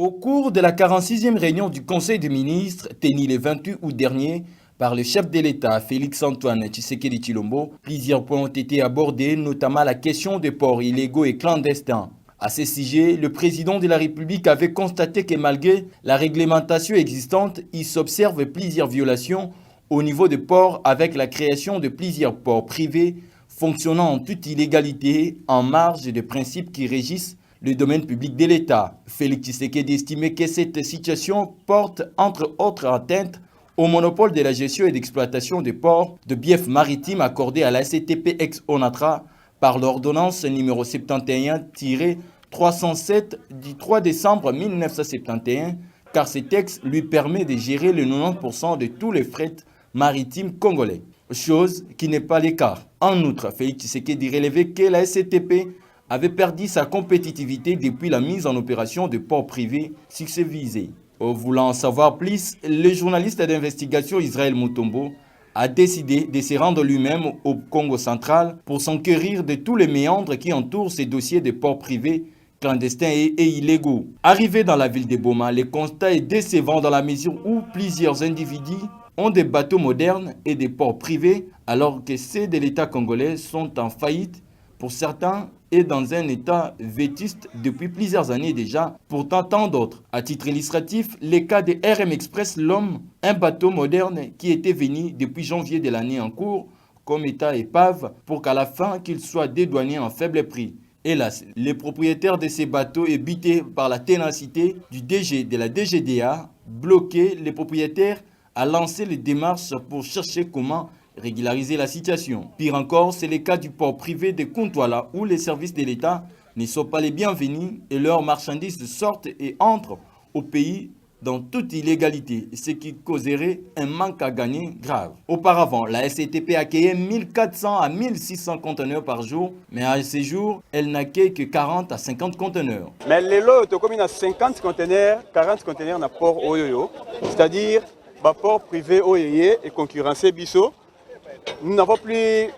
Au cours de la 46e réunion du Conseil des ministres tenue le 28 août dernier par le chef de l'État, Félix-Antoine Tshisekedi Tshilombo, plusieurs points ont été abordés, notamment la question des ports illégaux et clandestins. À ce sujet, le président de la République avait constaté que malgré la réglementation existante, il s'observe plusieurs violations au niveau des ports avec la création de plusieurs ports privés fonctionnant en toute illégalité en marge des principes qui régissent le domaine public de l'État. Félix Tshisekedi estimait que cette situation porte entre autres atteintes au monopole de la gestion et d'exploitation des ports de bief maritime accordé à la SCTP ex-ONATRA par l'ordonnance numéro 71-307 du 3 décembre 1971, car ce texte lui permet de gérer le 90% de tous les frais maritimes congolais, chose qui n'est pas le cas. En outre, Félix Tshisekedi relevait que la SCTP avait perdu sa compétitivité depuis la mise en opération de ports privés successivés. Voulant en savoir plus, le journaliste d'investigation Israël Mutombo a décidé de se rendre lui-même au Congo central pour s'enquérir de tous les méandres qui entourent ces dossiers de ports privés, clandestins et illégaux. Arrivé dans la ville de Boma, le constat est décevant dans la mesure où plusieurs individus ont des bateaux modernes et des ports privés, alors que ceux de l'État congolais sont en faillite pour certains et dans un état vétuste depuis plusieurs années déjà, pourtant tant d'autres. À titre illustratif, le cas de RM Express L'Homme, un bateau moderne qui était venu depuis janvier de l'année en cours comme état épave pour qu'à la fin qu'il soit dédouané en faible prix. Hélas, les propriétaires de ces bateaux ébités par la ténacité du DG de la DGDA, bloqués, les propriétaires a lancé les démarches pour chercher comment régulariser la situation. Pire encore, c'est le cas du port privé de Kuntwala où les services de l'État ne sont pas les bienvenus et leurs marchandises sortent et entrent au pays dans toute illégalité, ce qui causerait un manque à gagner grave. Auparavant, la SCTP accueillait 1400 à 1600 conteneurs par jour, mais à ce jour, elle n'accueille que 40 à 50 conteneurs. Mais les lots, comme il y a 50 conteneurs, 40 conteneurs dans le port Oyoyo, c'est-à-dire le port privé Oyoye et concurrencé Bisso. Nous n'avons plus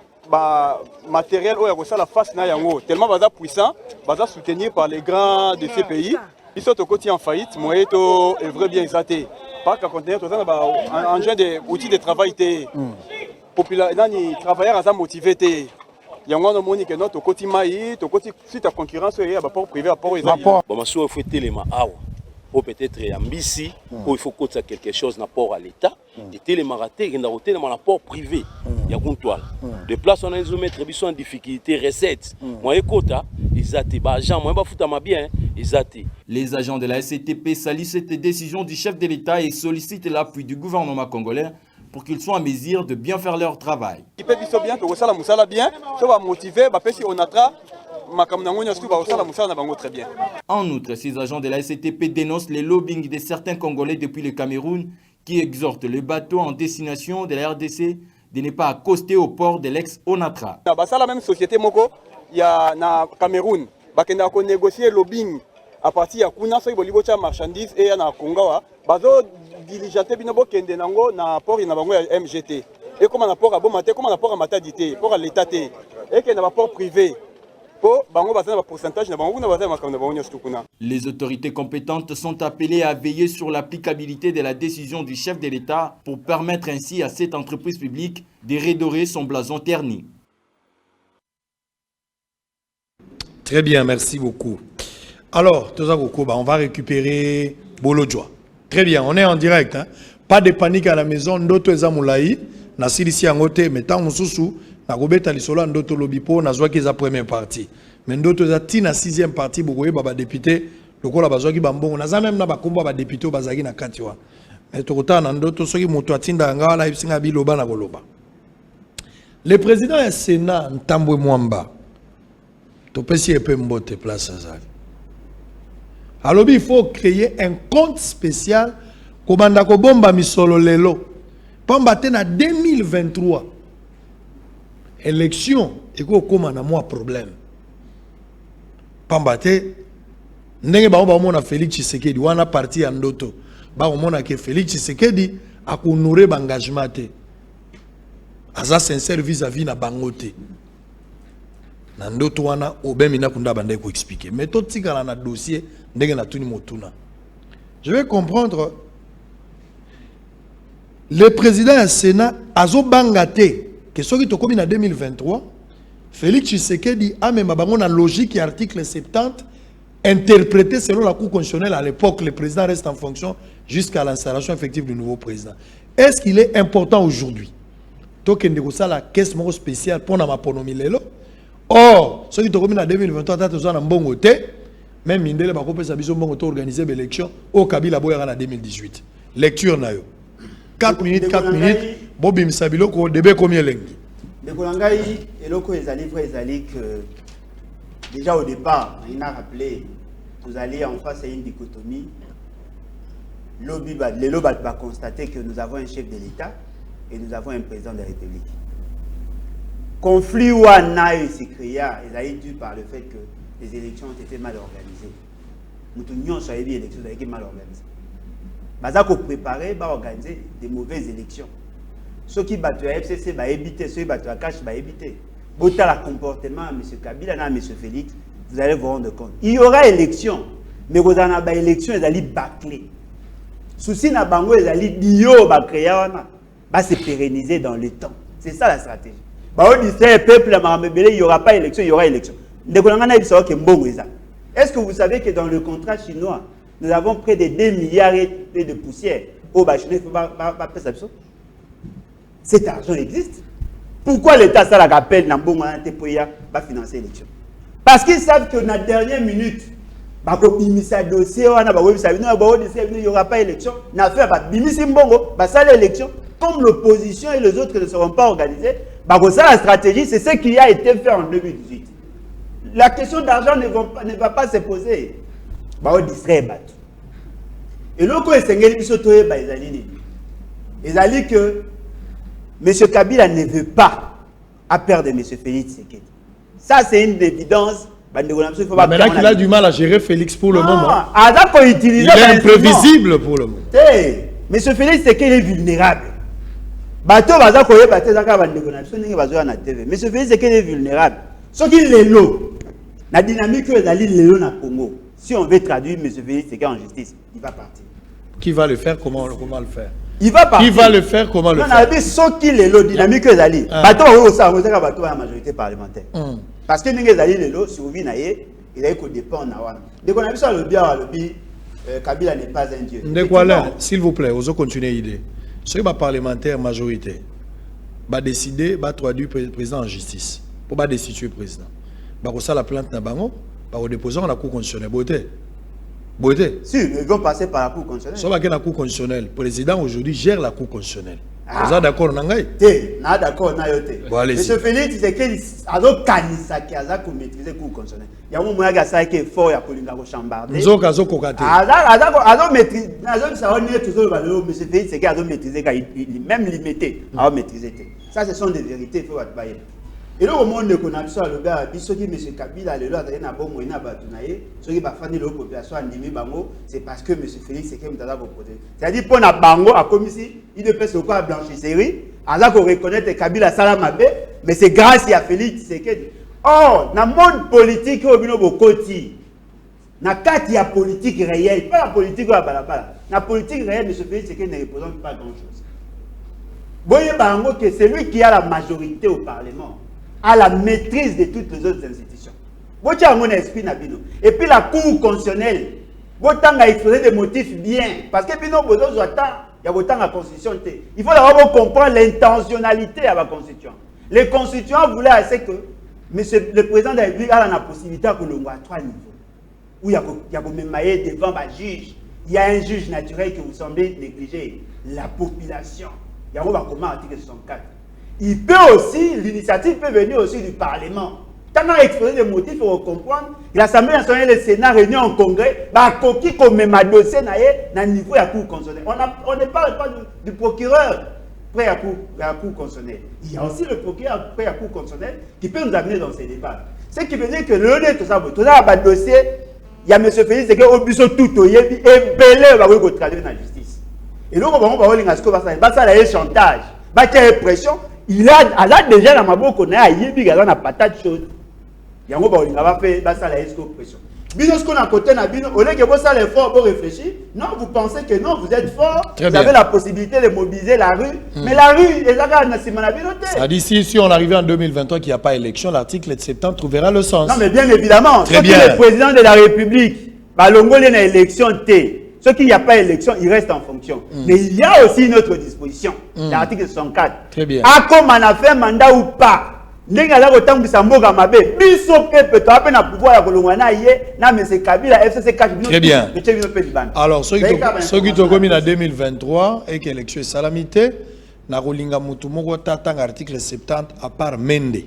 matériel où la face na yango tellement puissant, soutenu par les grands de ces pays. Ils sont au quotidien en faillite, moi et vrai bien exaté. Pas qu'à contenir tout ça, engin de outils de travail té. Les travailleurs sont motivés té. Yango no moni que notre quotidien maï, to quotidien suite à concurrence il y a port privé à port exaté. Bon ma so faut téléma awa. Ou peut-être ambisi, ou il faut que ça quelque chose n'apport à l'État. Et téléma raté, il y a un apport privé. Il y a une toile. De place on a une mettre en difficulté recettes. Moi écoute, ils attent agent, moi pas foutre ma bien, ils attent. Les agents de la SCTP salissent cette décision du chef de l'État et sollicitent l'appui du gouvernement congolais pour qu'ils soient en mesure de bien faire leur travail. Ils peuvent bien, que ça la moussala bien, ça va motiver, si on attrape. En outre, ces agents de la SCTP dénoncent les lobbying de certains Congolais depuis le Cameroun qui exhortent les bateaux en destination de la RDC de ne pas accoster au port de l'ex-Onatra. Dans la même société, il y a na Cameroun, qui a négocié le lobbying à partir de Kuna, il y a des marchandises et na Congo. Bazo diligenté binobo kende nango na port ina bango ya MGT. Et comme un port à Bomate, comme un port à Matadité, port à l'État et qu'il y a un port privé. Les autorités compétentes sont appelées à veiller sur l'applicabilité de la décision du chef de l'État pour permettre ainsi à cette entreprise publique de redorer son blason terni. Très bien, merci beaucoup. Alors, on va récupérer Bolodjoa. Très bien, on est en direct. Hein? Pas de panique à la maison. Ndoto Ezamoulaï, Nasilisi Angote, Metan Moussoussou. Na robeta lisolo ndoto lobipo na zwaki za première partie mais ndoto za tina sixième partie bokoye baba député lokola bazwaki bambongo na za même na bakomba ba député bazaki na kati wa mais tokota na ndoto soki moto atinda ngala ibisinga biloba na koloba le président ya Sénat Ntambwe Mwamba topesi epe mbote place azali alobi il faut créer un compte spécial kobanda ko bomba misolo lelo pamba te na 2023 élection et qu'on commence à moi problème. Pambate, n'engé ba on a Félix Tshisekedi, on a parti en doto. Ba on a que Félix Tshisekedi a honoré l'engagement té. Aza sincère vis-à-vis na bangote. Na ndoto wana obemina kunda bande ko expliquer. Mais tout tika na dossier ndenge na tuni motuna. Je vais comprendre le président du Sénat azo bangate que ce qui est commis en 2023, Félix Tshisekedi a même une logique et article 70 interprété selon la Cour constitutionnelle à l'époque. Le président reste en fonction jusqu'à l'installation effective du nouveau président. Est-ce qu'il est important aujourd'hui? Token de la caisse spéciale pour la maponomie lelo. Or, ce qui est commis en 2023, même Mindele Bakope Sabiso Bongo organisé l'élection au Kabila Boyara en 2018. Lecture nayo. 4 minutes, Bobim Sabilo, ko débé combien lengi. De Kolangai, et loko ezali que déjà au départ, il a rappelé, nous allions en face à une dichotomie. Les lobbies va constater que nous avons un chef de l'État et nous avons un président de la République. Conflit ou anaï s'est créé, il a été dû par le fait que les élections ont été mal organisées. Nous tenions sur les élections qui ont été mal organisées. Baza ko préparer, ba organiser des mauvaises élections. Ceux qui battent à FCC va éviter, ceux qui battent à Cash va éviter. Autant le comportement M. Kabila et M. Félix, vous allez vous rendre compte. Il y aura élection, mais vous en avez élection, ils allaient bâcler. Souci na bango, ils allaient dio ba créer va se pérenniser dans le temps. C'est ça la stratégie. Bah on dit c'est peuple il y aura pas élection, il y aura élection. Est-ce que vous savez que dans le contrat chinois, nous avons près de 2 milliards de poussière au Bachelier? Cet argent existe. Pourquoi l'État ça la rappelle va financer l'élection? Parce qu'ils savent que dans la dernière minute, il n'y aura pas élection. L'élection, comme l'opposition et les autres ne seront pas organisés, la stratégie, c'est ce qui a été fait en 2018. La question d'argent ne va pas se poser. Et là, quand il s'est dit que M. Kabila ne veut pas à perdre M. Félix Tshisekedi. Ça, c'est une évidence. Maintenant qu'il a du mal à gérer Félix pour le moment. Il est imprévisible pour le moment. M. Félix Tshisekedi est vulnérable. M. Félix Tshisekedi est vulnérable. Ce qui est l'eau, la dynamique que l'eau dans le Congo, si on veut traduire M. Félix Tshisekedi en justice, il va partir. Qui va le faire? Comment le faire? Il va partir. Qui va le faire? Comment le faire? On a dit ce qui est l'eau, dynamique que l'eau. La majorité parlementaire. Parce que nous avons si vous venez, il a dépend de donc on a vu ça le bien, Kabila n'est pas un dieu. S'il vous plaît, vous continuez l'idée. Ce qui est parlementaire majorité va décider, va traduire le président en justice pour pas destituer le président. Va ça la plainte na bango, va déposer dans la cour constitutionnelle. Beauté. Si, ils vont passer par la cour constitutionnelle. Soit la cour constitutionnelle, le président aujourd'hui gère la cour constitutionnelle. Vous êtes d'accord Nangai? D'accord, Monsieur Félix, c'est qu'il a kanisa qui a maîtrisé la cour constitutionnelle. Il y a un moment qui est fort, il y a un chambarder. Nous avons kokate. Maîtriser, Monsieur Félix, c'est qu'il a maîtrisé, même limité, à maîtriser. Ça, ce sont des vérités, il faut être. Et là, au monde de connaissance, le gars, ce qui M. Kabila, le loi, il y a un bon moyen à bâtonner, ce qui va faire de la population animée, c'est parce que M. Félix, c'est qu'il a proposé. C'est-à-dire, pour la bango, à comme ici, il ne peut se quoi blanchisserie, alors qu'on reconnaît que Kabila Salamabé, mais c'est grâce à Félix, c'est que. Or, dans le monde politique, il y a beaucoup de la politique réelle, pas la politique de la balabala. La politique réelle, M. Félix, c'est qu'il ne représente pas grand-chose. Voyez, que c'est lui qui a la majorité au Parlement, à la maîtrise de toutes les autres institutions. Et puis la Cour constitutionnelle, vous avez exposé des motifs bien. Parce que il y a autant la Constitution. Il faut d'abord comprendre l'intentionnalité de la Constitution. Les constituants voulaient assez que le président de la République a la possibilité de l'on à 3 niveaux. Où il y a même devant un juge. Il y a un juge naturel que vous semblez négliger. La population. Il y a comment article 64. Il peut aussi, l'initiative peut venir aussi du Parlement. Tant qu'on a exposé des motifs pour comprendre, l'Assemblée nationale et le Sénat réunis en congrès, qui comme même dossier dans le niveau de la Cour constitutionnelle. On ne parle pas du procureur près à la Cour constitutionnelle. Il y a aussi le procureur près à la Cour constitutionnelle qui peut nous amener dans ces débats. Ce qui veut dire que le tout ça, le dossier, il y a M. Félix, c'est qu'au but tout, il est belé, va vous traduire dans la justice. Et donc, on va voir le chantage, il y a pression. Il a déjà dans ma bouche qu'on a yébi gazon na patate chaude. Yango ba olinga ba fait ba ça la pression. Bino ce qu'on a côté na bino, au lieu que vous ça l'effort pour réfléchir, non vous pensez que non vous êtes fort, vous avez la possibilité de mobiliser la rue, mais la rue les aga na sima na bino té. Ça dit si on arrive en 2023 qu'il n'y a pas élection, l'article 70 trouvera le sens. Non mais bien évidemment, très bien. Le président de la République ba longolé na élection té. Ceux qui n'y a pas élection, ils restent en fonction. Mais il y a aussi une autre disposition, l'article 64. Très bien. À comme on a fait un mandat ou pas, nous avons autant de Samboga Mabé, Bisso Pepe, tu as peine à pouvoir la Colomana, mais c'est Kabila, FCC 4. Très bien. Alors, ceux qui ont commis en 2023 et que l'élection est salamité, na rolinga mutumoko tatang article 70 à part Mende.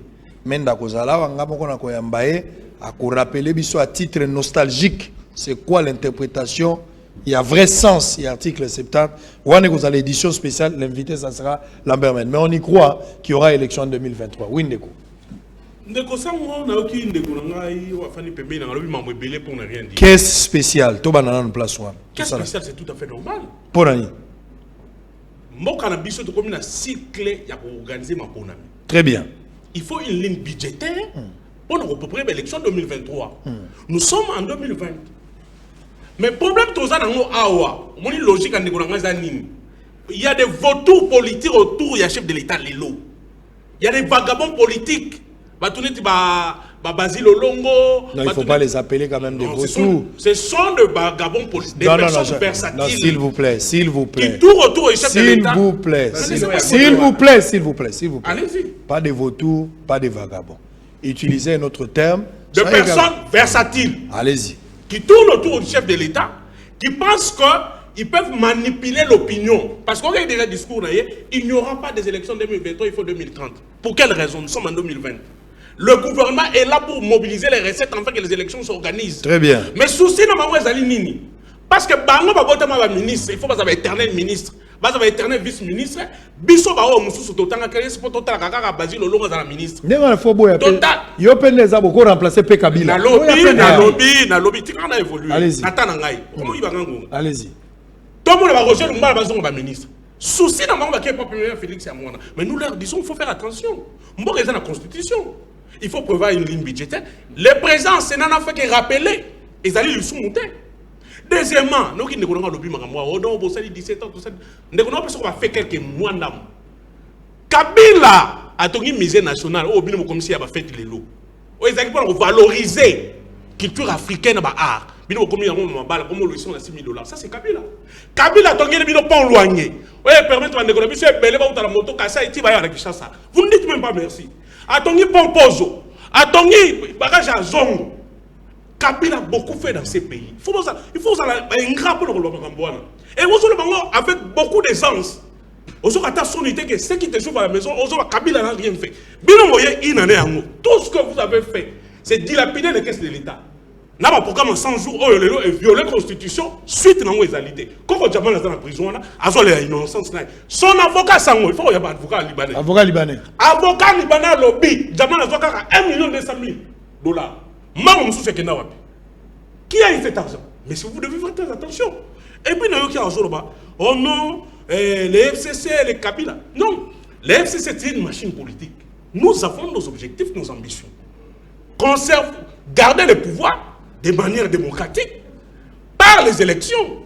Mende à Kozala, Wangamoko na Koyambaye, à rappeler biso à titre nostalgique, c'est quoi l'interprétation. Il y a vrai sens, il y a article 70. On est dans l'édition spéciale, l'invité, ça sera Lambert Men. Mais on y croit qu'il y aura élection en 2023. Oui, Ndeko. Ndeko, ça, on a aucun Ndeko, on a rien dit. Qu'est-ce spécial? Tout le monde en place. Qu'est-ce spécial? C'est tout à fait normal. Pour Nani. Moi, quand on a comme un cycle, il y a pour organiser ma bonne. Très bien. Il faut une ligne budgétaire pour nous préparer l'élection 2023. Nous sommes en 2020. Mais le problème, c'est logique. Il y a des vautours politiques autour du chef de l'État. Il y a des vagabonds politiques. Basile Olongo. Non, il ne faut pas les appeler quand même des vautours. Ce sont des vagabonds politiques. Des personnes versatiles. Non, s'il vous plaît, s'il vous plaît. Qui tournent autour du chef de l'État. S'il vous plaît, s'il vous plaît, s'il vous plaît, s'il vous plaît. Allez-y. Pas des vautours, pas des vagabonds. Utilisez un autre terme. Des personnes versatiles. Allez-y. Qui tournent autour du chef de l'État, qui pensent qu'ils peuvent manipuler l'opinion. Parce qu'on a déjà discours, il n'y aura pas des élections 2023, il faut 2030. Pour quelle raison? Nous sommes en 2020. Le gouvernement est là pour mobiliser les recettes afin que les élections s'organisent. Très bien. Mais souci, nous avons Nini. Parce que bango ba botama ba ministre, il faut pas avoir éternel ministre, pas avoir éternel vice-ministre. Biso ba o mususu totanga kele c'est pour total kaka Basile Olongo za la ministre. Ndenge faut boya. Total. Yo pende za boko remplacer P Kabila. Na lobby tika na évoluer. Allez-y. Atana ngai. Comment il va ngango? Allez-y. Tout le monde va Roger Lumbala bazongo ba ministre. Souci dans bango ba qui pas premier Félix Yamwana. Mais nous leur disons il faut faire attention. Mboka est dans la constitution. Il faut prévoir une ligne budgétaire. Le président Sénat n'a fait que rappeler. Ils allaient le sous-monter. Deuxièmement, nous qui ne connaissons pas le but, on a 17 ans, tout ça. Nous avons fait quelques mois d'âme. Kabila a tenu musée national, au bin comme si il a fait les lots. Ils ont valorisé la culture africaine à art. Bin comme il y a un balle, comme le sont à $6 000. Ça c'est Kabila. Kabila a tenu le bin pas loigné. Oui, permettez-moi de négocier. Monsieur Belé va la moto, Kassa et Tiba avec Chassa. Vous ne dites même pas merci. A tenu Pompozo, a tenu bagage à Zongo. Kabila a beaucoup fait dans ces pays. Il faut un grand peu de Rwanda. Et vous avec beaucoup d'aisance. Vous avez sonité que ceux qui te chauffent à la maison, Kabila n'a rien fait. Tout ce que vous avez fait, c'est dilapider les caisses de l'État. N'a pas programme 100 jours, et violer la Constitution, suite à la égalité. Quand on est dans la prison, son avocat, il faut y avoir un avocat libanais. Avocat libanais. Avocat libanais, lobby, Jamal a $1 200 000. Qui a eu cet argent? Mais si vous devez faire très attention. Et puis, il y a un jour là-bas. Oh non, les FCC, les Kabila. Non, les FCC, c'est une machine politique. Nous avons nos objectifs, nos ambitions. Conserve, garder le pouvoir de manière démocratique par les élections.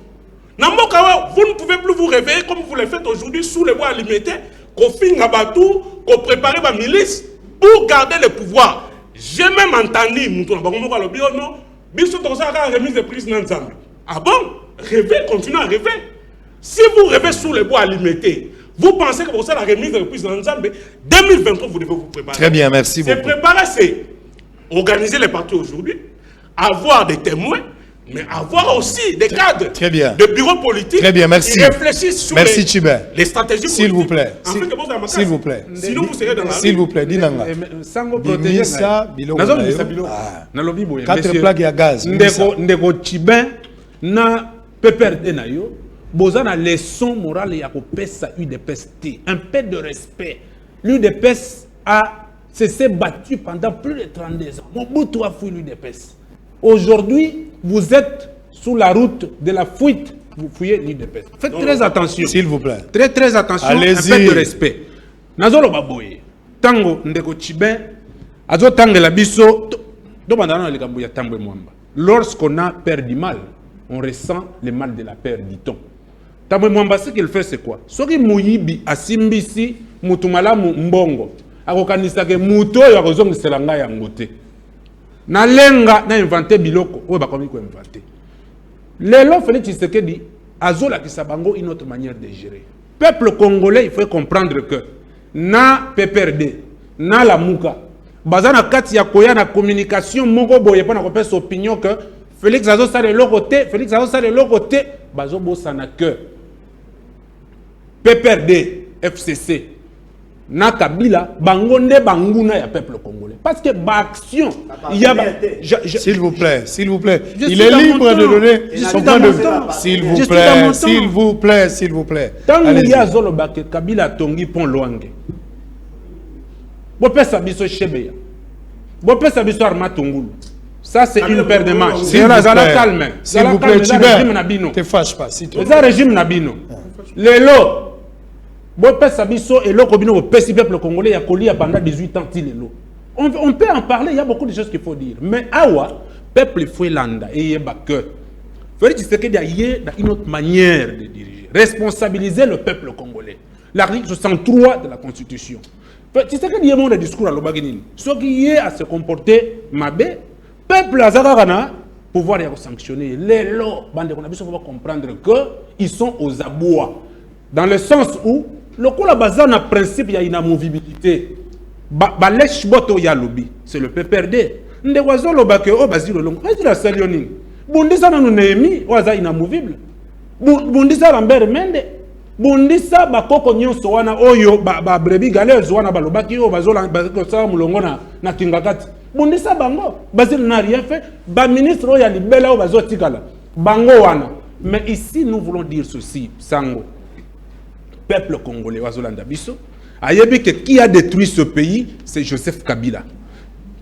Nambokawa, vous ne pouvez plus vous réveiller comme vous le faites aujourd'hui sous les voies limitées, qu'on finisse à Batou, qu'on prépare ma milice pour garder le pouvoir. J'ai même entendu, non, Bissot a remise de prise dans Nzambe. Ah bon? Rêvez, continuez à rêver. Si vous rêvez sous les bois limités, vous pensez que pour ça la remise de prise dans Nzambe, 2023, vous devez vous préparer. Très bien, merci beaucoup. C'est préparer, c'est organiser les partis aujourd'hui, avoir des témoins, mais avoir aussi des cadres de bureaux politiques qui réfléchissent sur les stratégies politiques. S'il vous plaît. S'il vous plaît. Sinon, vous serez dans la... S'il vous plaît, Dinanga. Sango protéger. Quatre plaques à gaz. Ndeko Tchibin na PPRD na yo. Boza na leçon morale ya ko pesa UDPS. Un peu de respect. L'UDPS s'est battu pendant plus de 32 ans. Mobutu a fui l'UDPS. Aujourd'hui, vous êtes sous la route de la fuite. Vous fouillez l'UDPS. Faites très attention. S'il vous plaît. Très très attention. Allez-y. Un peu de respect. Nazolo baboye. Tango ndeko Tchibin. Azo tangela biso. Lorsqu'on a peur du mal, on ressent le mal de la peur, dit-on. Tambwe Mwamba, ce qu'il fait, c'est quoi? Soki Mouyibi asimbisi mutumala mbongo. Akokanisa ke muto yo akozongi selanga ya ngote. Na lenga na inventé biloko. Oye bakomi ko inventé. Lelo Félix Tshisekedi azola kisabango une autre manière de gérer. Peuple congolais, il faut comprendre que na PPRD, na la Mouka, bazana kati ya koya na communication moko boye pona ko pesa opinion que Félix Azo sale lokoté, Félix Azo sale lokoté, bazo bosana que PPRD, FCC, na Kabila, bangonde banguna ya peuple congolais. Parce que action, il y a s'il vous plaît, s'il vous plaît. Il est libre de donner son point de vue. S'il vous plaît, s'il vous plaît, s'il vous plaît. Tant qu'il y a zolo bake Kabila tongi pon loange. Bopesa biso Chebeya. Bopesa biso Armatungulu. Ça c'est une paire de manches. S'il vous plaît. S'il vous plaît, Tchibin. Te fâche pas, s'il te plaît. C'est régime Nabino. Lelo. Bopesa biso et l'autre bino pesi peuple congolais ya kolia pendant 18 ans ti lelo. On peut en parler, il y a beaucoup de choses qu'il faut dire. Mais awa peuple faut landa et yeba que Félix Tshisekedi a une autre manière de diriger, responsabiliser le peuple congolais. L'article 63 de la Constitution. Tshisekedi yemo le discours à l'obaginine. Ce qui est à se comporter mabé, peuple azakana pouvoir les sanctionner. Les lots, bande on a besoin de comprendre que ils sont aux abois. Dans le sens où le coup la base a principe il y a une inamovibilité. Balèche boto ya lobby, c'est le PPRD. Ndewazo lobake o bazilo longo. Est-ce la salioning? Bundisa na nemi waza inamovible. Bundisa Lambert Mende. Bundisa bakoko nyonso wana oyo ba brebi galeuse wana balobaki o bazola bazosala mulongo na kingakati. Bundisa bango bazil n'a rien fait. Ba ministre oya libela o bazotikala. Bango wana Mais ici, nous voulons dire ceci, Sango, peuple congolais, Wazolanda Bisso, ayebi que qui a détruit ce pays, c'est Joseph Kabila.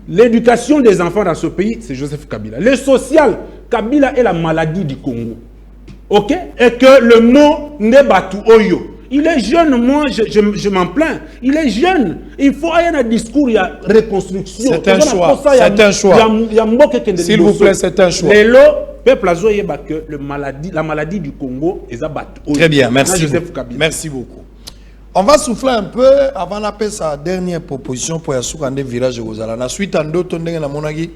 L'éducation des enfants dans ce pays, c'est Joseph Kabila. Le social, Kabila est la maladie du Congo. Ok? Et que le mot Nebatu Oyo, il est jeune, moi je m'en plains. Il est jeune. Il faut avoir un discours, il y a reconstruction. C'est un choix. C'est un choix. S'il vous plaît, c'est un choix. Le peuple a que la maladie du Congo est abattue. Très bien, merci. Joseph Kabila. Merci beaucoup. On va souffler un peu avant d'appeler sa dernière proposition pour Yassoukande Village de Gozala. La suite en d'autres, na monagi.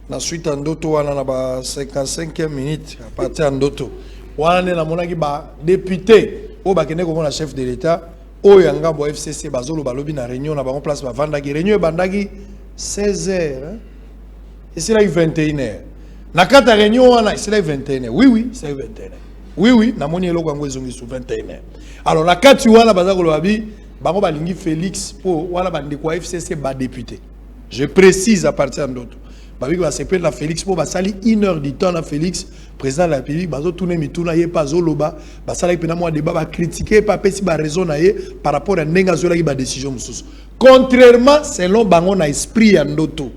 La suite en d'autres, on a 55e minute à partir en d'autres. On a na monagi ba député. Au bakene comme la chef de l'État, au yanga bo FCC bazolo balobi na réunion na ba place ba vandagi réunion bandagi 16h hein? Et c'est là 21h. Na kata réunion wana c'est là 21h. Oui, c'est 21h. Oui, na moni eloko ngo ezongi sur 21h. Alors la kati wana bazakolo babi bango balingi Félix po wana bande ko FCC ba député. Je précise à partir d'autres. Babi va s'appeler la Félix po basali 1 heure du temps na Félix président de la République bazo tourner mituna ye pas zoloba basala pena moi débat ba critiquer pas pesi ba raison na ye par rapport à ndenga zola ki ba décision mususu. Contrairement selon bango na esprit ya ndoto.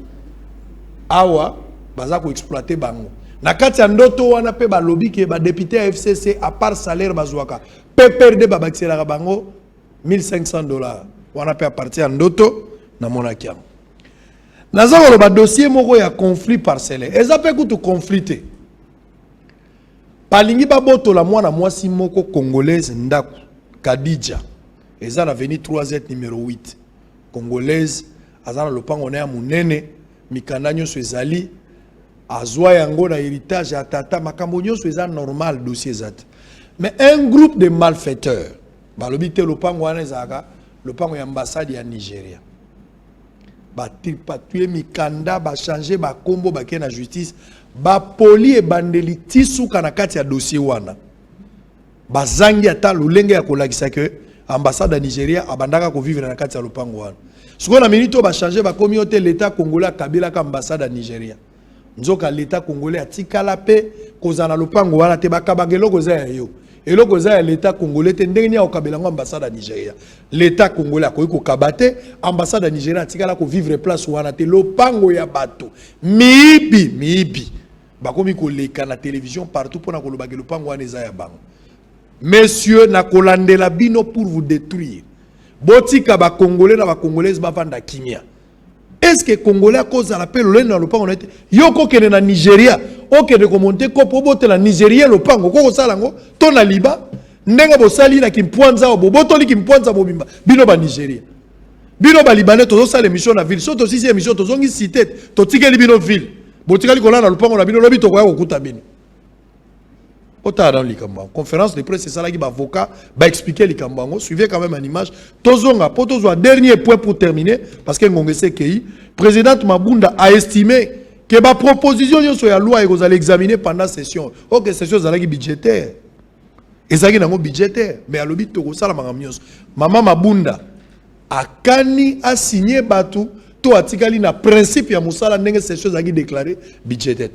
Awa bazako exploiter bango. Na kati ya ndoto wana pe ba lobby ke ba député FCC à part salaire bazwaka pe perdre ba baxela bango $1,500. Wana pe à partir ya ndoto na monakiam. Nazalo ba dossier moko ya conflit parcellaire. Eza pe kutu conflité. Palingi baboto la mwana mwasi moko congolaise ndaku Kadija. Eza na veni 3Z numéro 8. Congolaise azana lopango na ya munene mikanda nyonso ezali azwa yango na héritage ya tata makambo nyonso eza normal dossier ezate. Mais un groupe de malfaiteurs balobi te lopango wana ezaka lopango ya ambassade ya Nigeria. Ba tuer mikanda ba changer ba kombo ba ke na justice ba poli e bandeli tisuka na kati ya dossier wana ba zangi ata lulenge ya kolakisa ke ambassade ya Nigeria abandaka ko vivre na kati ya lopango wana siko na minute ba changer ba communauté l'état congolais kabila ka ambassade ya Nigeria nzoka l'état congolais atikala pe kozana lopango wana te bakabangelo koza yo eloko za ya l'état congolais te ndenge nia okabela ngo ambassade ya Nigeria l'état congolais akoki kokabate ambassade ya Nigeria atikala ko vivre place wana te lopango ya bato mibi bakomi koleka na télévision partout pour na kolobaki lopango wana eza ya bango. Messieurs na kolandela bino pour vous détruire botika ba congolais na ba congolaises bavanda kimia. Est-ce que congolais cause à l'appel le na lopango na te yoko kene na Nigeria okende ko monter ko pobote la Nigeria lopango ko salango to na liba ndenga bosali na kimpwanza bobotoli kimpwanza bobimba bino ba Nigeria bino ba libanais tozo sala émission na ville soto si émission tozongi cité to tikeli bino ville botikali ko na lopango na bino lobi to ko ya kokuta bino ota dans likambo conférence de presse c'est ça là qui ba avocat ba expliquer likambo suivez quand même une image tozonga po tozo dernier point pour terminer parce que ngongese kei président Mabunda a estimé que la proposition de la loi est examinée pendant la session. Ok, session est budgétaire. Et ça est budgétaire. Mais à l'obit, Maman Mabunda a kani a signé Batou. To atikali na principe ya musala nenge session est déclarée budgétaire.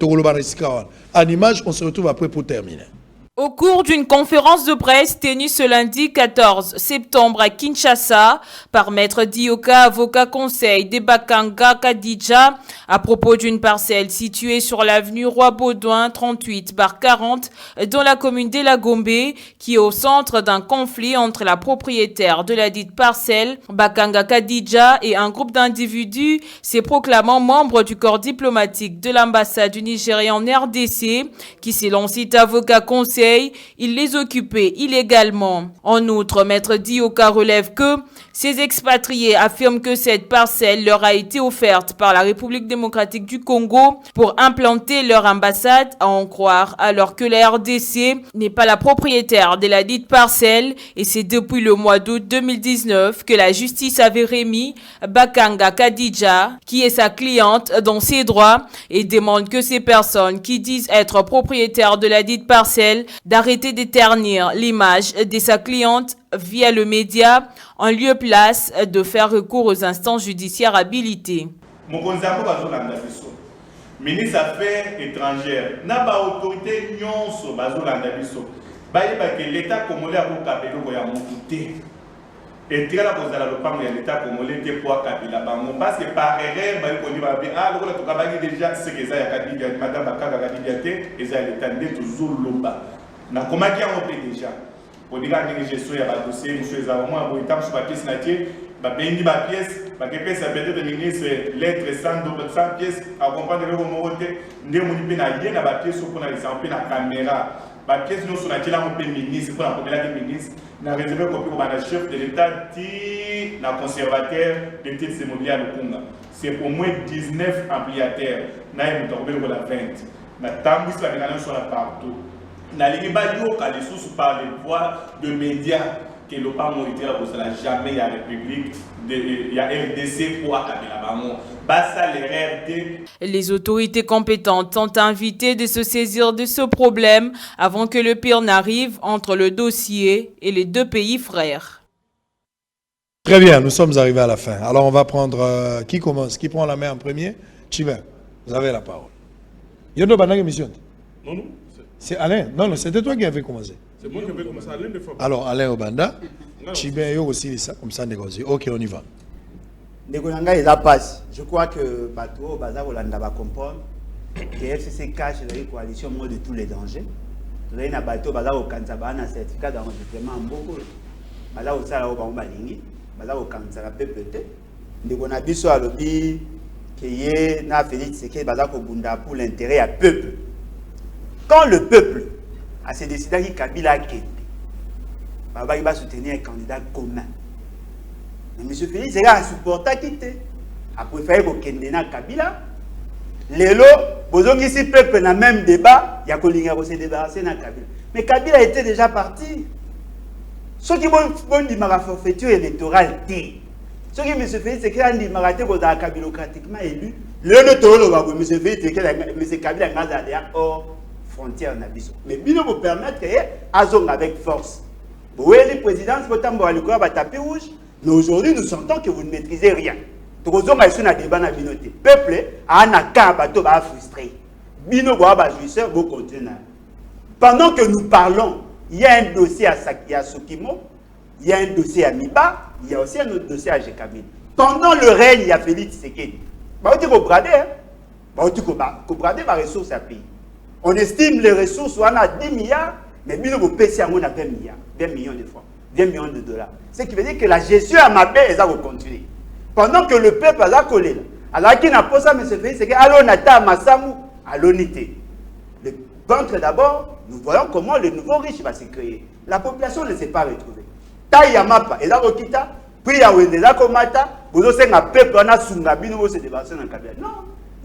En image, on se retrouve après pour terminer. Au cours d'une conférence de presse tenue ce lundi 14 septembre à Kinshasa par Maître Dioka, avocat conseil de Bakanga Kadija, à propos d'une parcelle située sur l'avenue Roi-Baudouin 38/40 dans la commune de La Gombe, qui est au centre d'un conflit entre la propriétaire de la dite parcelle, Bakanga Kadija, et un groupe d'individus se proclamant membres du corps diplomatique de l'ambassade du Nigeria en RDC, qui selon cet avocat conseil, il les occupait illégalement. En outre, Maître Dioka relève que ces expatriés affirment que cette parcelle leur a été offerte par la République démocratique du Congo pour implanter leur ambassade, à en croire, alors que la RDC n'est pas la propriétaire de la dite parcelle, et c'est depuis le mois d'août 2019 que la justice avait remis Bakanga Kadija, qui est sa cliente, dans ses droits, et demande que ces personnes qui disent être propriétaires de la dite parcelle d'arrêter de ternir l'image de sa cliente via le média, en lieu place de faire recours aux instances judiciaires habilitées. ministre affaires étrangères na ba autorité nyonso bazolanda biso bayeba ke l'état congolais akoka beloko ya mutu te etikala kozala lopango ya l'état congolais te po akabila bango parce que par erreur bayokoni babe lokola tokabaki déjà seke eza ya kadibia madame bakaka kadibia te eza ya l'état nde tozoloba nakomaki yango mpe déjà odika ndenge gestion ya badossier mosusu ezala mwa boye ntango mosusu bapiese na tie babengi bapiese bakepesa peut-être ministre lettre 100 pièces acomprendre eloko moko te nde moni mpe na ye na bapiese mpona lisanga mpe na caméra bapiese nyonso natielango mpe ministre mpona komelaki ministre na réservé kopi kobanda chef de l'état ti na conservateur de titres immobilier ya Lukunga c'est pour moins 19 ampliataires na ye moto akobeli kola 20 na tambwisi bameka nyonso na partout nalingi bayoka lisusu par les voies de médias que le pas monité la cause jamais la République il y a RDC pour akabela bango basa l'erreur de. Les autorités compétentes sont invitées de se saisir de ce problème avant que le pire n'arrive entre le dossier et les deux pays frères. Très bien, nous sommes arrivés à la fin. Alors on va prendre qui commence, qui prend la main en premier? Chibin, vous avez la parole. Yondo Banang émission. Non, non. C'est Alain. Non, non, c'était toi qui avais commencé. C'est moi qui avais commencé Alain de fois. Alors Alain Obanda, Chibin yo aussi ça, comme ça négocier. Ok, on y va. Négocier la passe. Je crois que Bateau, Bazar, Olanda va comprendre que FCC cache la coalition moins de tous les dangers. Là, il y a Bateau, Bazar, au Kansaba, un certificat d'enregistrement en Bogo. Bazar, au Sala, au Bambalingi, Bazar, au Kansaba, PPT. Négocier Bisso à l'objet, qui est, n'a Félix, c'est que Bazar, au Bunda pour l'intérêt à peuple. Quand le peuple a se décidé qu'il Kabila Kende, Baba il va soutenir un candidat commun. Mais M. Félix est insupportable quitter. A préféré que Kende na Kabila. Lelo, bozong ici peuple dans le même débat, il y a Kolinga qui s'est débarrassé na Kabila. Mais Kabila était déjà parti. Ceux qui vont dire ma forfaiture électorale, ceux qui M. Félix c'est qu'il dit maraté pour la kabilocratiquement élu. Le tolo va M. Félix c'est que M. Kabila a hors frontière nabiso. Mais bien vous permettre à zone avec force. Vous voyez les présidents, vous tapis rouge. Mais aujourd'hui, nous sentons que vous ne maîtrisez rien. Tout le monde a débat dans le peuple a un cas frustré. Bino boaba jouisseur, vous continuez. Pendant que nous parlons, il y a un dossier à Sokimo, il y a un dossier à Miba, il y a aussi un autre dossier à Jekamine. Pendant le règne, il y a Félix Tshisekedi. Vous avez dit qu'on bradait, qu'on bradait les ressources à pays. On estime les ressources on a 10 milliards, mais bien vous payez on a 20 milliards, 20 millions de fois, 20 millions de dollars. Ce qui veut dire que la gestion à ma paix, elle va continuer. Pendant que le peuple a collé là. Alors qui n'a pas ça, M. Félix, c'est que allons nata massamu, allons nité. Le ventre d'abord, nous voyons comment le nouveau riche va se créer. La population ne s'est pas retrouvée. Taïa mapa, et là okita, puis ya wende là komata, vous avez un peuple on a sungabi nous se débarrasser dans Kabila. Non,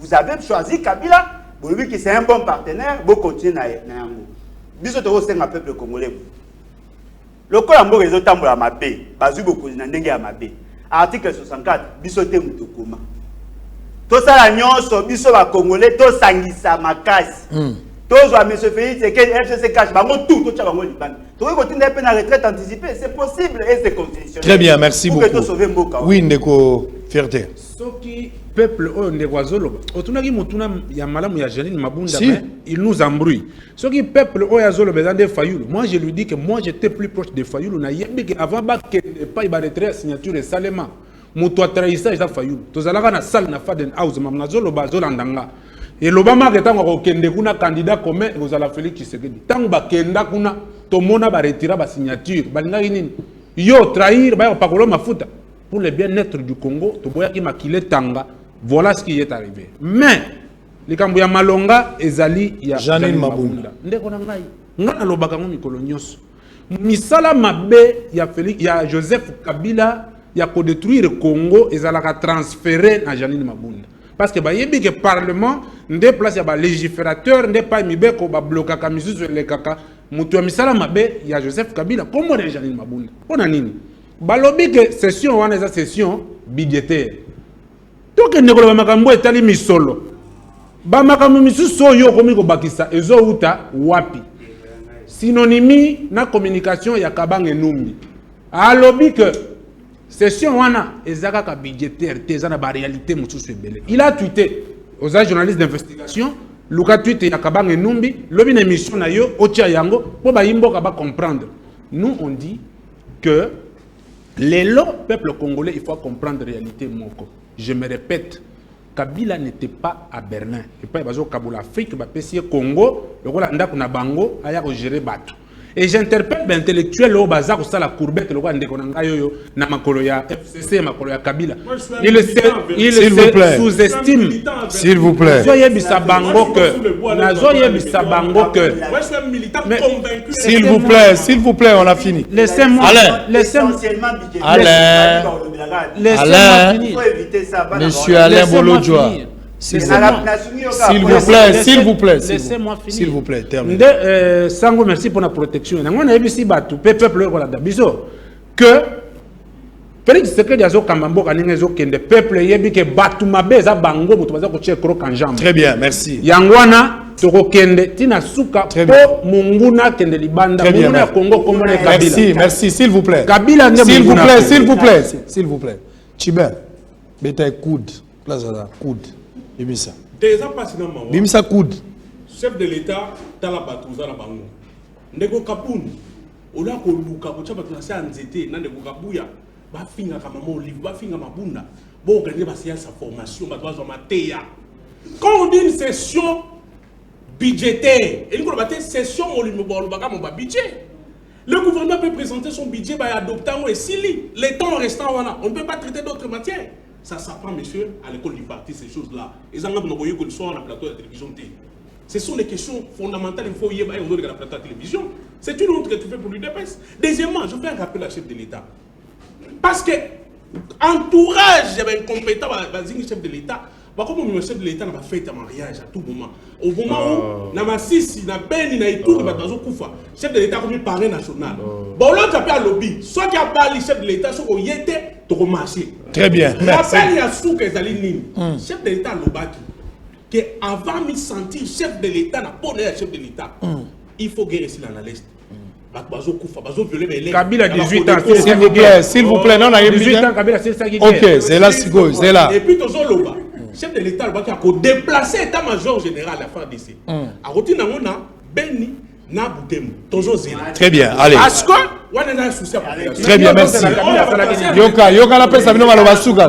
vous avez choisi Kabila. Vous voyez que c'est un bon partenaire, vous continuez à yango. Biso to c'est un peuple congolais. Le col ambo réseau tambola mabé, bazu beaucoup na ndenge ya mabé. Article 64, biso te mutokoma. To sala nyonso biso ba congolais to sangisa makasi. To zo monsieur Félix c'est que FCC cache bango tout to tcha bango libanda. To ko tinda pe na retraite anticipée, c'est possible et c'est constitutionnel. Très bien, merci beaucoup. Oui, ndeko fierté. Soki peuple o ndewazolo otunaki mutuna ya malamu ya Janine Mabunda mais il nous embrouille. Soki peuple o ya zolo bezande Fayulu. Moi je lui dis que moi j'étais plus proche de Fayulu na yembi que avant ba que pas il va retirer signature et Salema. Muto trahissa eza Fayulu. Tozalaka na salle na Faden House mamna zolo bazolanda. Et l'Obama que tango ko kende kuna candidat commun ozala Félix Tshisekedi. Tango ba kenda kuna tomona ba retira ba signature. Balinga nini? Yo trahir ba pakolo mafuta. Pour le bien-être du Congo, Toboyaki Makile Tanga, voilà ce qui est arrivé. Mais, les Kambouya Malonga, Ezali, il y a Janine Mabunda. Ndeko na ngai, ngana lobaka ngo mikolo nyonso. Misala mabe, il y a Joseph Kabila, il y a ko détruire le Congo, ezalaka transférer à Janine Mabunda. Parce que yebi que parlement, ndé place ya ba légiférateur, ndé pas mibeko ba blokaka misusu le kaka, mutu misala mabe, il y a Joseph Kabila, comment est Janine Mabunda? Pona nini? Balobi que session wana eza session budgétaire. Donc ndeko ba makambo etali misolo. Ba makambo misusu oyo komi ko bakisa ezo uta wapi. Synonyme na communication ya Kabange Numbi. Alobi que session wana ezaka ka budgétaire teza na ba réalité mususu ebele. Il a tweeté aux journalistes d'investigation, Luka tweet et Yakabang et Numbi, l'objet d'une émission na yo, Otia Yango, pour Bayimbo Kaba comprendre. Nous on dit que les lots peuple congolais, il faut comprendre la réalité moko. Je me répète, Kabila n'était pas à Berlin. Et pas au Kaboul Afrique, il Congo, le rôle d'Andakuna Bango, a gérer Batou. Et j'interpelle l'intellectuel au bazar où la courbette, le roi Ndekonangayo, Namakoloya, FCC, Makoloya Kabila. Il sous-estime. S'il vous plaît. Soyez Bissabango que. Soyez Bissabango que. S'il vous plaît, on a fini. Laissez-moi. Alain. Monsieur Alain Bolodjoa. S'il vous plaît, terminez. Sango, merci pour la protection. On a vu si peuple que Félix Tshisekedi azo Kambambo kaningezo kende peuple yebi ke batumabe za bango mutubaza ko chekro kanjamba. Très bien, merci. Yangwana toko kende tina suka po munguna kende libanda munguna Congo comme les Kabila. Merci, s'il vous plaît. Kabila s'il vous plaît. Chibin, beta coude, place là, coude. Bimisa. Déjà passé dans ma Bimisa coude. Chef de l'État dans la batouza la bango. Ndeko Kapun. Ola ko luka ko chaba tunasi anzete na ndeko Kabuya. Ba finga kama mo livre, ba finga mabunda. Bon organiser ba séance sa formation, ba tozo mateya. Quand on dit une session budgétaire, et nous avons une session où le budget. Le gouvernement peut présenter son budget et adopter un SILI. Les temps restants, on ne peut pas traiter d'autres matières. Ça s'apprend, monsieur, à l'école du parti, ces choses-là. Et ça, on a que sur la plateau de la télévision. Ce sont les questions fondamentales. Il faut y avoir un la plateau de la télévision. C'est une autre que tu fais pour l'UDPS. Deuxièmement, je fais un rappel à chef de l'État. Parce que entourage incompétent, chef de l'État. Comme le chef de l'État n'a fait un mariage à tout moment. Au moment où, na Massissi, na Beni, na Ituri, na Koufa, chef de l'État comme parrain national. Bon, l'autre a pas lobby. Soit qu'il y a pas le chef de l'État, soit qu'il y était, tu as marché. Très bien. Rappelle, il y a sous que Zaline, chef de l'État Lobaki, que avant de sentir chef de l'État, n'a pas chef de l'État, il faut guérir ici dans l'Est. Kabila 18 ans, s'il vous plaît, non, 18 ans, Kabila c'est ça qui ok, c'est là, c'est là. Et puis, Tozoloba, chef de l'État, il a déplacé l'état-major général à la fin d'essai. A Rotina, on a Beni, Naboudem, Tozozela. Très bien, allez. Très bien, merci. Yoka la paix, ça vient de Malobasuka,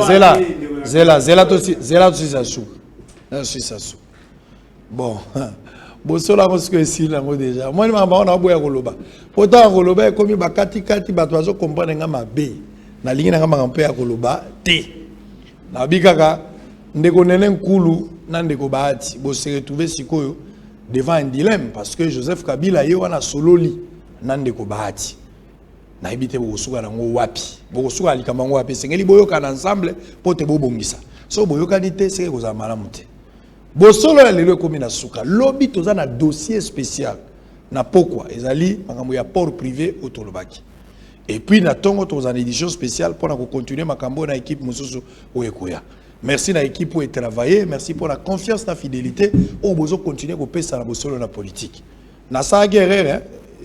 Zela aussi, ça sou. Bon. Bosola parce que si là déjà moi on a boya koloba pourtant koloba comme ba kati bato bazo comprendre nga mabe na lingi nga makampe ya koloba te na bikaka ndeko nene nkulu na ndeko baati bo se retrouver sikoyo devant un dilemme parce que Joseph Kabila ye wana sololi na ndeko baati na ibite bo suka na ngo wapi bo suka likamba ngo wapi sengeli boyoka na ensemble pote bo bongisa so boyoka nité c'est ko za malamu te Bosolo ya lelo komi na suka lobi toza na dossier spécial na pokwa ezali makambo ya port privé otolobaki et puis na tongo toza na édition spéciale pour na continuer makambo na équipe mususu oyekoya merci na équipe pour travailler merci pour la confiance na fidélité o bozo continuer ko pesa na bosolo na politique na sa guerre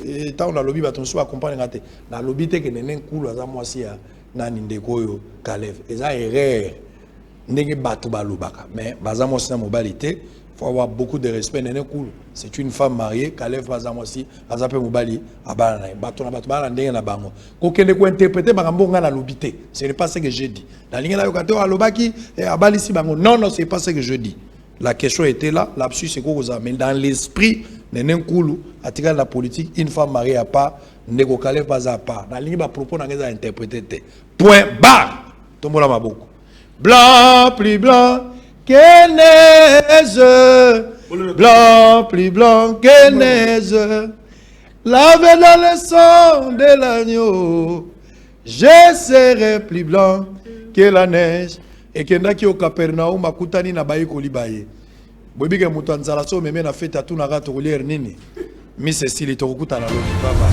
et tant na lobi batonso accompagner ngate na lobi te ke nenen kulu aza mwasi ya nani ndeko yo Kalev eza erreur ndenge bato balobaka mais bazamo sina mobilité faut avoir beaucoup de respect nene cool c'est une femme mariée Kalev bazamo si azape mobali abana na bato na bato bana ndenge na bango ko kende ko interpréter makambo nga na lobité ce n'est pas ce que j'ai dit na linga la yokato alobaki abali si bango non c'est pas ce que je dis la question était là l'absus c'est quoi mais dans l'esprit nene cool atika la politique une femme mariée à part ndeko Kalev baza pas na linga ba propos na ngeza interpréter point barre tombola maboko blanc, plus blanc que neige. Blanc, plus blanc que neige. Lavé dans le sang de l'agneau. Je serai plus blanc que la neige. Et kenda ki au Capernaum makutani na bayi kolibaye. Bobike mutu anzala so meme na fete atuna gato kolier nini. Mi Cécile tokuta na lobi baba.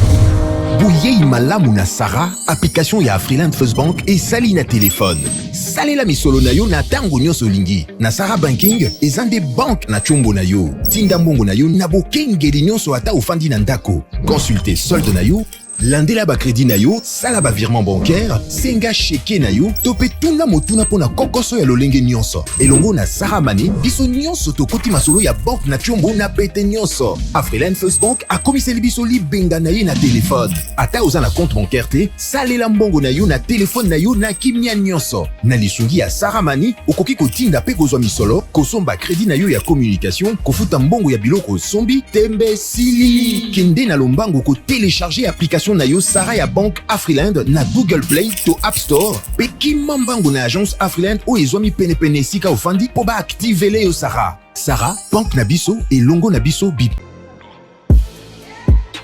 Bouyei malamu na Sarah, application ya Afriland First Bank et sali na téléphone. Salela misolo na yo na tango nyonso lingi. Na Sarah Banking, ezande banque na chombo na yo. Tinda mbongo na yo na bokengeli nyonso ata ofandi na ndako. Consultez solde na yo, landela ba crédit na yo, sala ba virement bancaire, senga cheke na yo, tope tuna motuna pona kokoso ya lolenge nyonso. Elongo na Sarah Money, biso nyonso tokoti masolo ya banque na Tchombo na pete nyonso. Afriland First Bank a komiseli biso libenga na ye na téléphone. Ata oza na compte bancaire te, salela mbongo na yo na téléphone na yo na kimia nyonso. Na lisungi ya Sarah Money, okoki kotinda pe kozwa misolo, kosomba crédit na yo ya communication, kofuta mbongo ya biloko sombi, tembe sili. Kende na lombango ko télécharger application na yo Sarah ya banque Afriland na Google Play to App Store. Pe kimambango na agence Afriland o ezwami pene sika ofandi po ba activele yo Sarah. Sarah, banque na biso et longo na biso bip.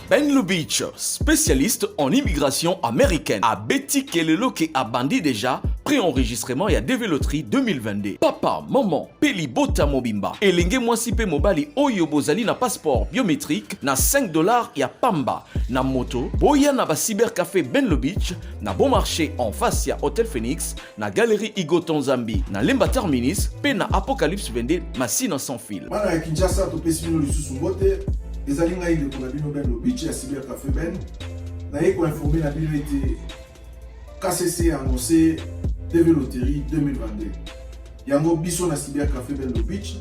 Ben Lubitsch, spécialiste en immigration américaine. A Betty Kelelo qui a bandi déjà pré-enregistrement et à Déveloterie 2022. Papa, maman, Peli Bota Mobimba. Elenge Mwasipe Mobali Oyo Bozali na passeport biométrique na $5 ya Pamba. Na moto, Boya na ba cybercafé Ben Lubitsch, na bon marché en face ya Hotel Phoenix, na galerie Igo Tanzambi, na Lemba Terminis, pe na Apocalypse Vende, Massina sans fil. Mana ya Kinshasa to pesino lisusu mbote. Les alinga de Konabino Ben Lubitsch à Cybercafé Ben. Naye ko informé na bino été KCC a annoncé Déveloterie 2022. Yango biso na Cybercafé Ben Lubitsch.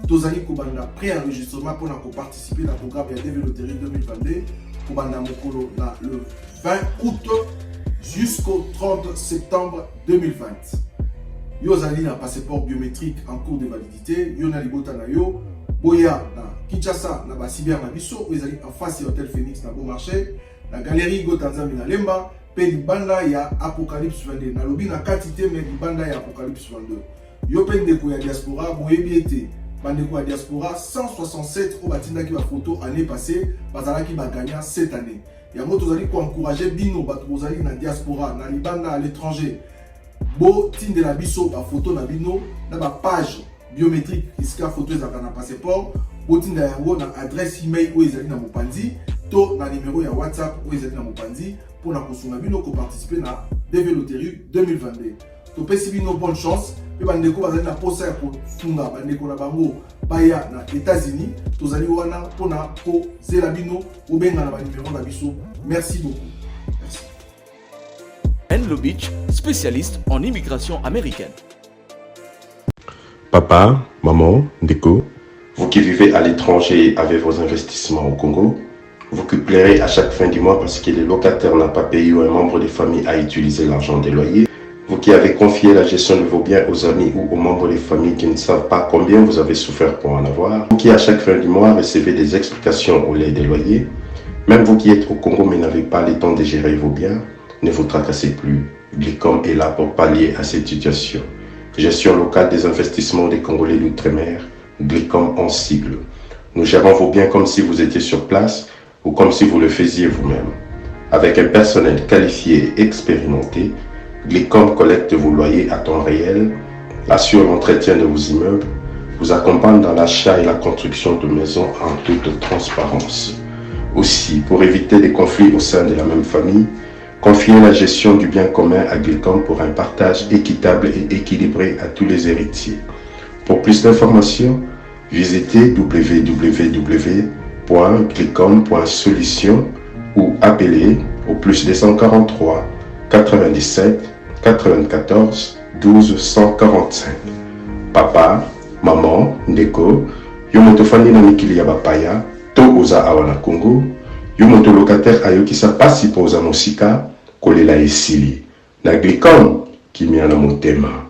Tozali ko banda pré-enregistrement pour participer à programme ya Déveloterie 2022 ko banda mokolo na le 20 août jusqu'au 30 septembre 2020. Yo zali na passeport biométrique en cours de validité, yo na libota na yo. Boya na Kinshasa na ba cyber na biso ezali en face ya Hotel Phoenix na bon marché na galerie Igo Tanzambi na Lemba pe libanda ya Apocalypse 22 na lobi na quantité mais libanda ya Apocalypse 22 yo pe ndeko ya diaspora boyebi ete bandeko ya diaspora 167 au batinda ki ba photo année passée bazalaki ba gagnant cette année yango tozali ko encourager bino bato bozali na diaspora na libanda à l'étranger bo tinde la biso ba photo na bino na ba page biométrique iska photo ezaka na passeport botinda yango na adresse email ou ezali na mopanzi to na numéro ya WhatsApp ou ezali na mopanzi pour na kosunga bino ko participer na Déveloterie 2022 to pesi bino bonne chance pe bandeko bazali na posa ya kofunga bandeko na bango baya na États-Unis tozali wana pona ko zela bino ou benga na ba numéro na biso. Merci beaucoup. Merci. Ben Lubitsch, spécialiste en immigration américaine. Papa, maman, Ndeko, vous qui vivez à l'étranger avec vos investissements au Congo, vous qui pleurez à chaque fin du mois parce que les locataires n'ont pas payé ou un membre de famille a utilisé l'argent des loyers, vous qui avez confié la gestion de vos biens aux amis ou aux membres des familles qui ne savent pas combien vous avez souffert pour en avoir, vous qui à chaque fin du mois recevez des explications au lait des loyers, même vous qui êtes au Congo mais n'avez pas le temps de gérer vos biens, ne vous tracassez plus. Glicom est là pour pallier à cette situation. Gestion locale des investissements des Congolais d'outre-mer, Glicom en sigle. Nous gérons vos biens comme si vous étiez sur place ou comme si vous le faisiez vous-même. Avec un personnel qualifié et expérimenté, Glicom collecte vos loyers à temps réel, assure l'entretien de vos immeubles, vous accompagne dans l'achat et la construction de maisons en toute transparence. Aussi, pour éviter des conflits au sein de la même famille, confiez la gestion du bien commun à Glicom pour un partage équitable et équilibré à tous les héritiers. Pour plus d'informations, visitez www.glicom.solution ou appelez au plus 243 97 94 12 145. Papa, maman, Ndeko, yomoto fandi na mikili ya bapaya, to oza awana Congo, yomoto locataire ayokisa pasi poza mosika, kolela esili. Na Glicom, kimia na motema.